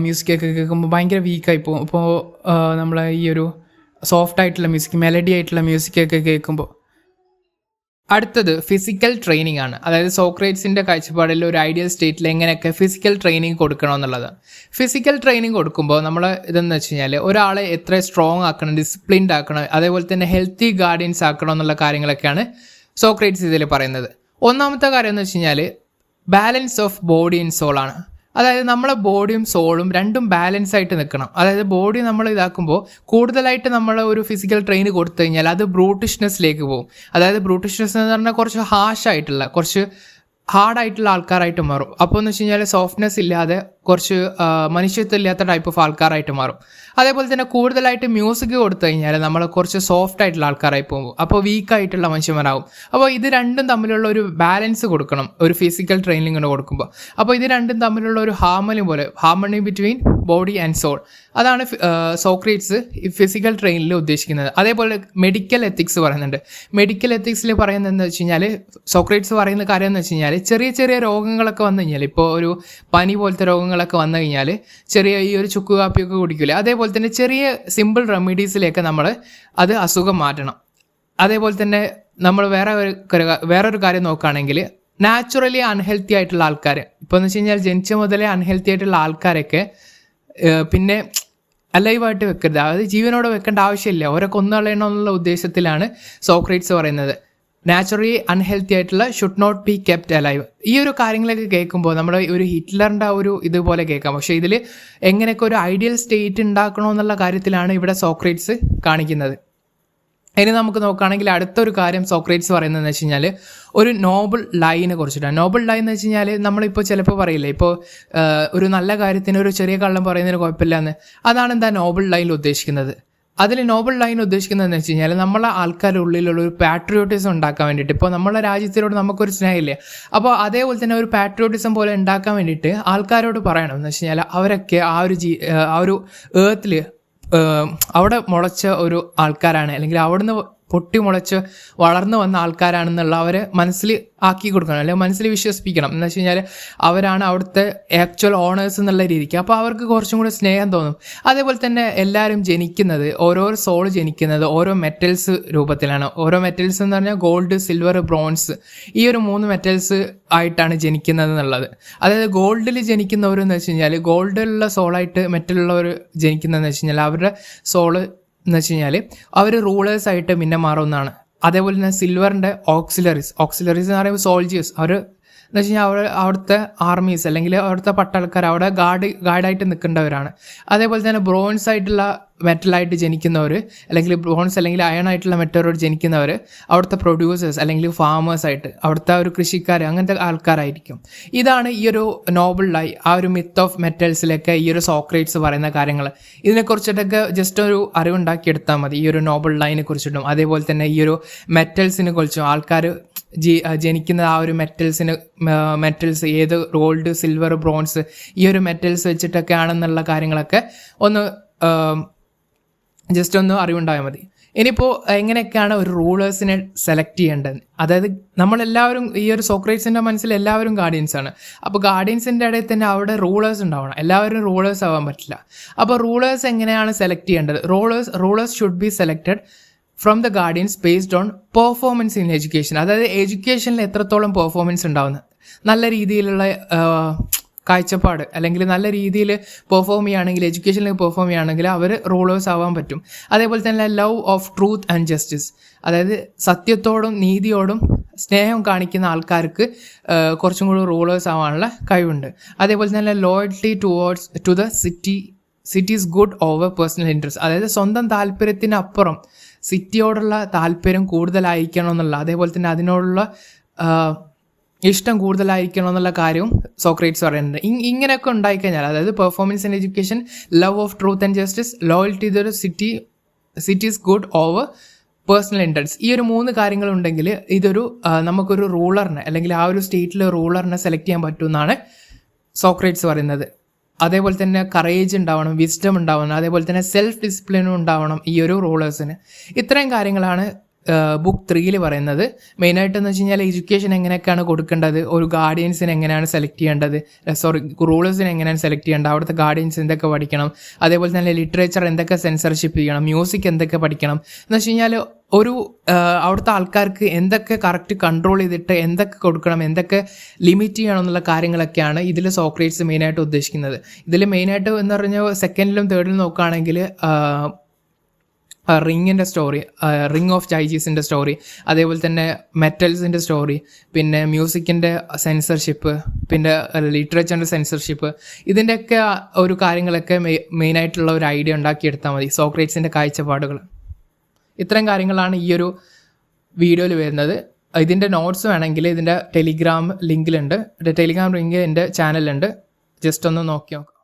മ്യൂസിക്കൊക്കെ കേൾക്കുമ്പോൾ ഭയങ്കര വീക്കായി പോകും. ഇപ്പോൾ നമ്മൾ ഈ ഒരു സോഫ്റ്റ് ആയിട്ടുള്ള മ്യൂസിക്, മെലഡി ആയിട്ടുള്ള മ്യൂസിക്കൊക്കെ കേൾക്കുമ്പോൾ. അടുത്തത് ഫിസിക്കൽ ട്രെയിനിങ് ആണ്. അതായത് സോക്രേറ്റ്സിൻ്റെ കാഴ്ചപ്പാടിൽ ഒരു ഐഡിയൽ സ്റ്റേറ്റിൽ എങ്ങനെയൊക്കെ ഫിസിക്കൽ ട്രെയിനിങ് കൊടുക്കണമെന്നുള്ളതാണ്. ഫിസിക്കൽ ട്രെയിനിങ് കൊടുക്കുമ്പോൾ നമ്മൾ ഇതെന്ന് വെച്ച് കഴിഞ്ഞാൽ ഒരാളെ എത്ര സ്ട്രോങ് ആക്കണം, ഡിസിപ്ലിൻഡ് ആക്കണം, അതേപോലെ തന്നെ ഹെൽത്തി ഗാർഡിയൻസ് ആക്കണം എന്നുള്ള കാര്യങ്ങളൊക്കെയാണ് സോക്രേറ്റ്സ് ഇതിൽ പറയുന്നത്. ഒന്നാമത്തെ കാര്യം എന്ന് വെച്ച് കഴിഞ്ഞാൽ balance of body and soul ആണ്. അതായത് നമ്മളെ ബോഡിയും സോളും രണ്ടും ബാലൻസ് ആയിട്ട് നിൽക്കണം. അതായത് ബോഡി നമ്മൾ ഇതാക്കുമ്പോൾ കൂടുതലായിട്ട് നമ്മൾ ഒരു ഫിസിക്കൽ ട്രെയിൻ കൊടുത്തു കഴിഞ്ഞാൽ അത് ബ്രൂട്ടിഷ്നെസ്സിലേക്ക് പോകും. അതായത് ബ്രൂട്ടിഷ്നെസ് എന്ന് പറഞ്ഞാൽ കുറച്ച് ഹാർഷായിട്ടുള്ള, കുറച്ച് ഹാർഡായിട്ടുള്ള ആൾക്കാരായിട്ട് മാറും. അപ്പോൾ എന്ന് വെച്ച് കഴിഞ്ഞാൽ സോഫ്റ്റ്നെസ് ഇല്ലാതെ കുറച്ച് മനുഷ്യത്വം ഇല്ലാത്ത ടൈപ്പ് ഓഫ് ആൾക്കാരായിട്ട് മാറും. അതേപോലെ തന്നെ കൂടുതലായിട്ട് മ്യൂസിക് കൊടുത്തു കഴിഞ്ഞാൽ നമ്മൾ കുറച്ച് സോഫ്റ്റ് ആയിട്ടുള്ള ആൾക്കാരായി പോകും. അപ്പോൾ വീക്കായിട്ടുള്ള മനുഷ്യന്മാരാകും. അപ്പോൾ ഇത് രണ്ടും തമ്മിലുള്ള ഒരു ബാലൻസ് കൊടുക്കണം ഒരു ഫിസിക്കൽ ട്രെയിനിങ്ങിന് കൊടുക്കുമ്പോൾ. അപ്പോൾ ഇത് രണ്ടും തമ്മിലുള്ള ഒരു harmony between body and soul, അതാണ് സോക്രേറ്റ്സ് ഈ ഫിസിക്കൽ ട്രെയിനിൽ ഉദ്ദേശിക്കുന്നത്. അതേപോലെ മെഡിക്കൽ എത്തിക്സ് പറയുന്നുണ്ട്. മെഡിക്കൽ എത്തിക്സിൽ പറയുന്നതെന്ന് വെച്ച് കഴിഞ്ഞാൽ സോക്രേറ്റ്സ് പറയുന്ന കാര്യം എന്ന് വെച്ച് കഴിഞ്ഞാൽ ചെറിയ ചെറിയ രോഗങ്ങളൊക്കെ വന്നു കഴിഞ്ഞാൽ, ഇപ്പോൾ ഒരു പനി പോലത്തെ രോഗങ്ങളൊക്കെ വന്നു കഴിഞ്ഞാൽ ഈ ഒരു ചുക്ക് കാപ്പിയൊക്കെ കുടിക്കില്ല, അതേപോലെ തന്നെ ചെറിയ സിമ്പിൾ റെമഡീസിലേക്ക് നമ്മൾ അത് അസുഖം മാറ്റണം. അതേപോലെ തന്നെ നമ്മൾ വേറൊരു കാര്യം നോക്കുകയാണെങ്കിൽ നാച്ചുറലി അൺഹെൽത്തി ആയിട്ടുള്ള ആൾക്കാർ, ഇപ്പോൾ എന്ന് വെച്ച് കഴിഞ്ഞാൽ ജനിച്ച മുതലേ അൺഹെൽത്തി ആയിട്ടുള്ള ആൾക്കാരൊക്കെ പിന്നെ അലൈവായിട്ട് വെക്കരുത്, അതായത് ജീവനോടെ വെക്കേണ്ട ആവശ്യമില്ല, അവരെ കൊന്നുകളയണം എന്നുള്ള ഉദ്ദേശത്തിലാണ് സോക്രേറ്റ്സ് പറയുന്നത്. നാച്ചുറലി അൺഹെൽത്തി ആയിട്ടുള്ള should not be kept alive. ഈ ഒരു കാര്യങ്ങളൊക്കെ കേൾക്കുമ്പോൾ നമ്മുടെ ഒരു ഹിറ്റ്ലറിൻ്റെ ഒരു ഇതുപോലെ കേൾക്കാം. പക്ഷേ ഇതിൽ എങ്ങനെയൊക്കെ ഒരു ഐഡിയൽ സ്റ്റേറ്റ് ഉണ്ടാക്കണമെന്നുള്ള കാര്യത്തിലാണ് ഇവിടെ സോക്രേറ്റ്സ് കാണിക്കുന്നത്. ഇനി നമുക്ക് നോക്കുകയാണെങ്കിൽ അടുത്തൊരു കാര്യം സോക്രേറ്റ്സ് പറയുന്നതെന്ന് വെച്ച് കഴിഞ്ഞാൽ ഒരു നോബിൾ ലൈനെ കുറിച്ചിട്ടാണ്. നോബിൾ ലൈൻ എന്ന് വെച്ച് കഴിഞ്ഞാൽ നമ്മളിപ്പോൾ ചിലപ്പോൾ പറയില്ലേ, ഇപ്പോൾ ഒരു നല്ല കാര്യത്തിന് ഒരു ചെറിയ കള്ളം പറയുന്നതിന് കുഴപ്പമില്ല എന്ന്, അതാണ് എന്താ നോബിൾ ലൈൻ ഉദ്ദേശിക്കുന്നത്. അതിൽ നോബിൾ ലൈൻ ഉദ്ദേശിക്കുന്നതെന്ന് വെച്ച് കഴിഞ്ഞാൽ നമ്മളെ ആൾക്കാരുടെ ഉള്ളിലുള്ള ഒരു പാട്രിയോട്ടിസം ഉണ്ടാക്കാൻ വേണ്ടിയിട്ട്, ഇപ്പോൾ നമ്മളെ രാജ്യത്തിനോട് നമുക്കൊരു സ്നേഹമില്ലേ, അപ്പോൾ അതേപോലെ തന്നെ ഒരു പാട്രിയോട്ടിസം പോലെ ഉണ്ടാക്കാൻ വേണ്ടിയിട്ട് ആൾക്കാരോട് പറയണം എന്ന് വെച്ച് കഴിഞ്ഞാൽ അവരൊക്കെ ആ ഒരു ഏർത്തിൽ അവിടെ മുളച്ച ഒരു ആൾക്കാരാണ്, അല്ലെങ്കിൽ അവിടുന്ന് പൊട്ടി മുളച്ച് വളർന്നു വന്ന ആൾക്കാരാണെന്നുള്ള അവരെ മനസ്സിൽ ആക്കി കൊടുക്കണം, അല്ലെങ്കിൽ മനസ്സിൽ വിശ്വസിപ്പിക്കണം. എന്ന് വെച്ച് കഴിഞ്ഞാൽ അവരാണ് അവിടുത്തെ ആക്ച്വൽ ഓണേഴ്സ് എന്നുള്ള രീതിക്ക്. അപ്പോൾ അവർക്ക് കുറച്ചും കൂടി സ്നേഹം തോന്നും. അതേപോലെ തന്നെ എല്ലാവരും ജനിക്കുന്നത്, ഓരോ സോൾ ജനിക്കുന്നത് ഓരോ മെറ്റൽസ് രൂപത്തിലാണ്. ഓരോ മെറ്റൽസ് എന്ന് പറഞ്ഞാൽ ഗോൾഡ്, സിൽവർ, ബ്രോൺസ്, ഈ ഒരു 3 മെറ്റൽസ് ആയിട്ടാണ് ജനിക്കുന്നത് എന്നുള്ളത്. അതായത് ഗോൾഡിൽ ജനിക്കുന്നവരെന്ന് വെച്ച് കഴിഞ്ഞാൽ ഗോൾഡിലുള്ള സോളായിട്ട് മെറ്റലുള്ളവർ ജനിക്കുന്നതെന്ന് വെച്ച് കഴിഞ്ഞാൽ അവരുടെ സോള് എന്ന് വെച്ച് കഴിഞ്ഞാൽ അവർ റൂളേഴ്സായിട്ട് പിന്നെ മാറുന്നതാണ്. അതേപോലെ തന്നെ സിൽവറിൻ്റെ ഓക്സിലറീസ് എന്ന് പറയുമ്പോൾ സോൾജിയേഴ്സ്, അവർ എന്ന് വെച്ച് കഴിഞ്ഞാൽ അവിടുത്തെ ആർമീസ് അല്ലെങ്കിൽ അവിടുത്തെ പട്ടാൾക്കാർ അവിടെ ഗാർഡായിട്ട് നിൽക്കേണ്ടവരാണ്. അതേപോലെ തന്നെ ബ്രോൺസ് ആയിട്ടുള്ള മെറ്റലായിട്ട് ജനിക്കുന്നവർ, അല്ലെങ്കിൽ ബ്രോൺസ് അല്ലെങ്കിൽ അയൺ ആയിട്ടുള്ള മെറ്റലോട് ജനിക്കുന്നവർ അവിടുത്തെ പ്രൊഡ്യൂസേഴ്സ് അല്ലെങ്കിൽ ഫാമേഴ്സായിട്ട്, അവിടുത്തെ ഒരു കൃഷിക്കാർ, അങ്ങനത്തെ ആൾക്കാരായിരിക്കും. ഇതാണ് ഈ ഒരു നോബിൾ ലൈ, ആ ഒരു മിത്ത് ഓഫ് മെറ്റൽസിലൊക്കെ ഈ ഒരു സോക്രേറ്റ്സ് പറയുന്ന കാര്യങ്ങൾ. ഇതിനെക്കുറിച്ചിട്ടൊക്കെ ജസ്റ്റ് ഒരു അറിവുണ്ടാക്കിയെടുത്താൽ മതി, ഈ ഒരു നോബിൾ ലൈനെ കുറിച്ചിട്ടും അതേപോലെ തന്നെ ഈ ഒരു മെറ്റൽസിനെ കുറിച്ചും. ആൾക്കാർ ജനിക്കുന്ന ആ ഒരു മെറ്റൽസ് ഏത് ഗോൾഡ്, സിൽവർ, ബ്രോൺസ്, ഈ ഒരു മെറ്റൽസ് വെച്ചിട്ടൊക്കെ ആണെന്നുള്ള കാര്യങ്ങളൊക്കെ ഒന്ന് ജസ്റ്റ് ഒന്ന് അറിവുണ്ടായാൽ മതി. ഇനിയിപ്പോൾ എങ്ങനെയൊക്കെയാണ് ഒരു റൂളേഴ്സിനെ സെലക്ട് ചെയ്യേണ്ടത്, അതായത് നമ്മളെല്ലാവരും ഈ ഒരു സോക്രേറ്റ്സിൻ്റെ മനസ്സിൽ എല്ലാവരും ഗാർഡിയൻസാണ്. അപ്പോൾ ഗാർഡിയൻസിൻ്റെ ഇടയിൽ തന്നെ അവിടെ റൂളേഴ്സ് ഉണ്ടാവണം, എല്ലാവരും റൂളേഴ്സ് ആവാൻ പറ്റില്ല. അപ്പോൾ റൂളേഴ്സ് എങ്ങനെയാണ് സെലക്ട് ചെയ്യേണ്ടത്? Rulers should be selected from the guardians based on performance in education. അതായത് എഡ്യൂക്കേഷനിൽ എത്രത്തോളം പെർഫോമൻസ് ഉണ്ടാവുന്നത്, നല്ല രീതിയിലുള്ള കാഴ്ചപ്പാട് അല്ലെങ്കിൽ നല്ല രീതിയിൽ പെർഫോം ചെയ്യുകയാണെങ്കിൽ, എഡ്യൂക്കേഷനിൽ പെർഫോം ചെയ്യുകയാണെങ്കിൽ അവർ റൂളേഴ്സ് ആവാൻ പറ്റും. അതേപോലെ തന്നെ love of truth and justice, അതായത് സത്യത്തോടും നീതിയോടും സ്നേഹം കാണിക്കുന്ന ആൾക്കാർക്ക് കുറച്ചും കൂടി റൂളേഴ്സ് ആവാനുള്ള കഴിവുണ്ട്. അതേപോലെ തന്നെ loyalty to the city's good over personal interest, അതായത് സ്വന്തം താല്പര്യത്തിനപ്പുറം സിറ്റിയോടുള്ള താല്പര്യം കൂടുതലായിരിക്കണം എന്നുള്ള, അതേപോലെ തന്നെ അതിനോടുള്ള ഇഷ്ടം കൂടുതലായിരിക്കണം എന്നുള്ള കാര്യവും സോക്രട്ടീസ് പറയുന്നുണ്ട്. ഇങ്ങനെയൊക്കെ ഉണ്ടായിക്കഴിഞ്ഞാൽ, അതായത് performance in education, love of truth and justice, loyalty to the city's good over personal interest, ഈ ഒരു 3 കാര്യങ്ങളുണ്ടെങ്കിൽ ഇതൊരു നമുക്കൊരു റൂളറിനെ അല്ലെങ്കിൽ ആ ഒരു സ്റ്റേറ്റിലെ റൂളറിനെ സെലക്ട് ചെയ്യാൻ പറ്റുമെന്നാണ് സോക്രട്ടീസ് പറയുന്നത്. അതേപോലെ തന്നെ കറേജ് ഉണ്ടാവണം, വിസ്ഡം ഉണ്ടാവണം, അതേപോലെ തന്നെ സെൽഫ് ഡിസിപ്ലിനും ഉണ്ടാവണം ഈ ഒരു റൂളേഴ്സിന്. ഇത്രയും കാര്യങ്ങളാണ് ബുക്ക് 3 പറയുന്നത്. മെയിനായിട്ടെന്ന് വെച്ച് കഴിഞ്ഞാൽ എഡ്യൂക്കേഷൻ എങ്ങനെയൊക്കെയാണ് കൊടുക്കേണ്ടത്, ഒരു ഗാർഡിയൻസിനെ എങ്ങനെയാണ് സെലക്ട് ചെയ്യേണ്ടത്, റൂളേഴ്സിനെ എങ്ങനെയാണ് സെലക്ട് ചെയ്യേണ്ടത്, അവിടുത്തെ ഗാർഡിയൻസ് എന്തൊക്കെ പഠിക്കണം, അതേപോലെ തന്നെ ലിറ്ററേച്ചർ എന്തൊക്കെ സെൻസർഷിപ്പ് ചെയ്യണം, മ്യൂസിക് എന്തൊക്കെ പഠിക്കണം എന്ന് വെച്ച് കഴിഞ്ഞാൽ ഒരു അവിടുത്തെ ആൾക്കാർക്ക് എന്തൊക്കെ കറക്റ്റ് കൺട്രോൾ ചെയ്തിട്ട് എന്തൊക്കെ കൊടുക്കണം, എന്തൊക്കെ ലിമിറ്റ് ചെയ്യണം എന്നുള്ള കാര്യങ്ങളൊക്കെയാണ് ഇതിൽ സോക്രട്ടീസ് മെയിനായിട്ട് ഉദ്ദേശിക്കുന്നത്. ഇതിൽ മെയിനായിട്ട് എന്ന് പറഞ്ഞാൽ 2nd 3rd നോക്കുകയാണെങ്കിൽ റിങ്ങിൻ്റെ സ്റ്റോറി, റിങ് ഓഫ് ജൈജീസിൻ്റെ സ്റ്റോറി, അതേപോലെ തന്നെ മെറ്റൽസിൻ്റെ സ്റ്റോറി, പിന്നെ മ്യൂസിക്കിൻ്റെ സെൻസർഷിപ്പ്, പിന്നെ ലിറ്ററേച്ചറിൻ്റെ സെൻസർഷിപ്പ്, ഇതിൻ്റെയൊക്കെ ഒരു കാര്യങ്ങളൊക്കെ മെയിനായിട്ടുള്ള ഒരു ഐഡിയ ഉണ്ടാക്കിയെടുത്താൽ മതി സോക്രട്ടീസിൻ്റെ കാഴ്ചപ്പാടുകൾ. ഇത്രയും കാര്യങ്ങളാണ് ഈ ഒരു വീഡിയോയിൽ വരുന്നത്. ഇതിൻ്റെ നോട്ട്സ് വേണമെങ്കിൽ ഇതിൻ്റെ ടെലിഗ്രാം ലിങ്കിലുണ്ട്, ടെലിഗ്രാം ലിങ്ക് എൻ്റെ ചാനലുണ്ട്, ജസ്റ്റ് ഒന്ന് നോക്കി നോക്കാം.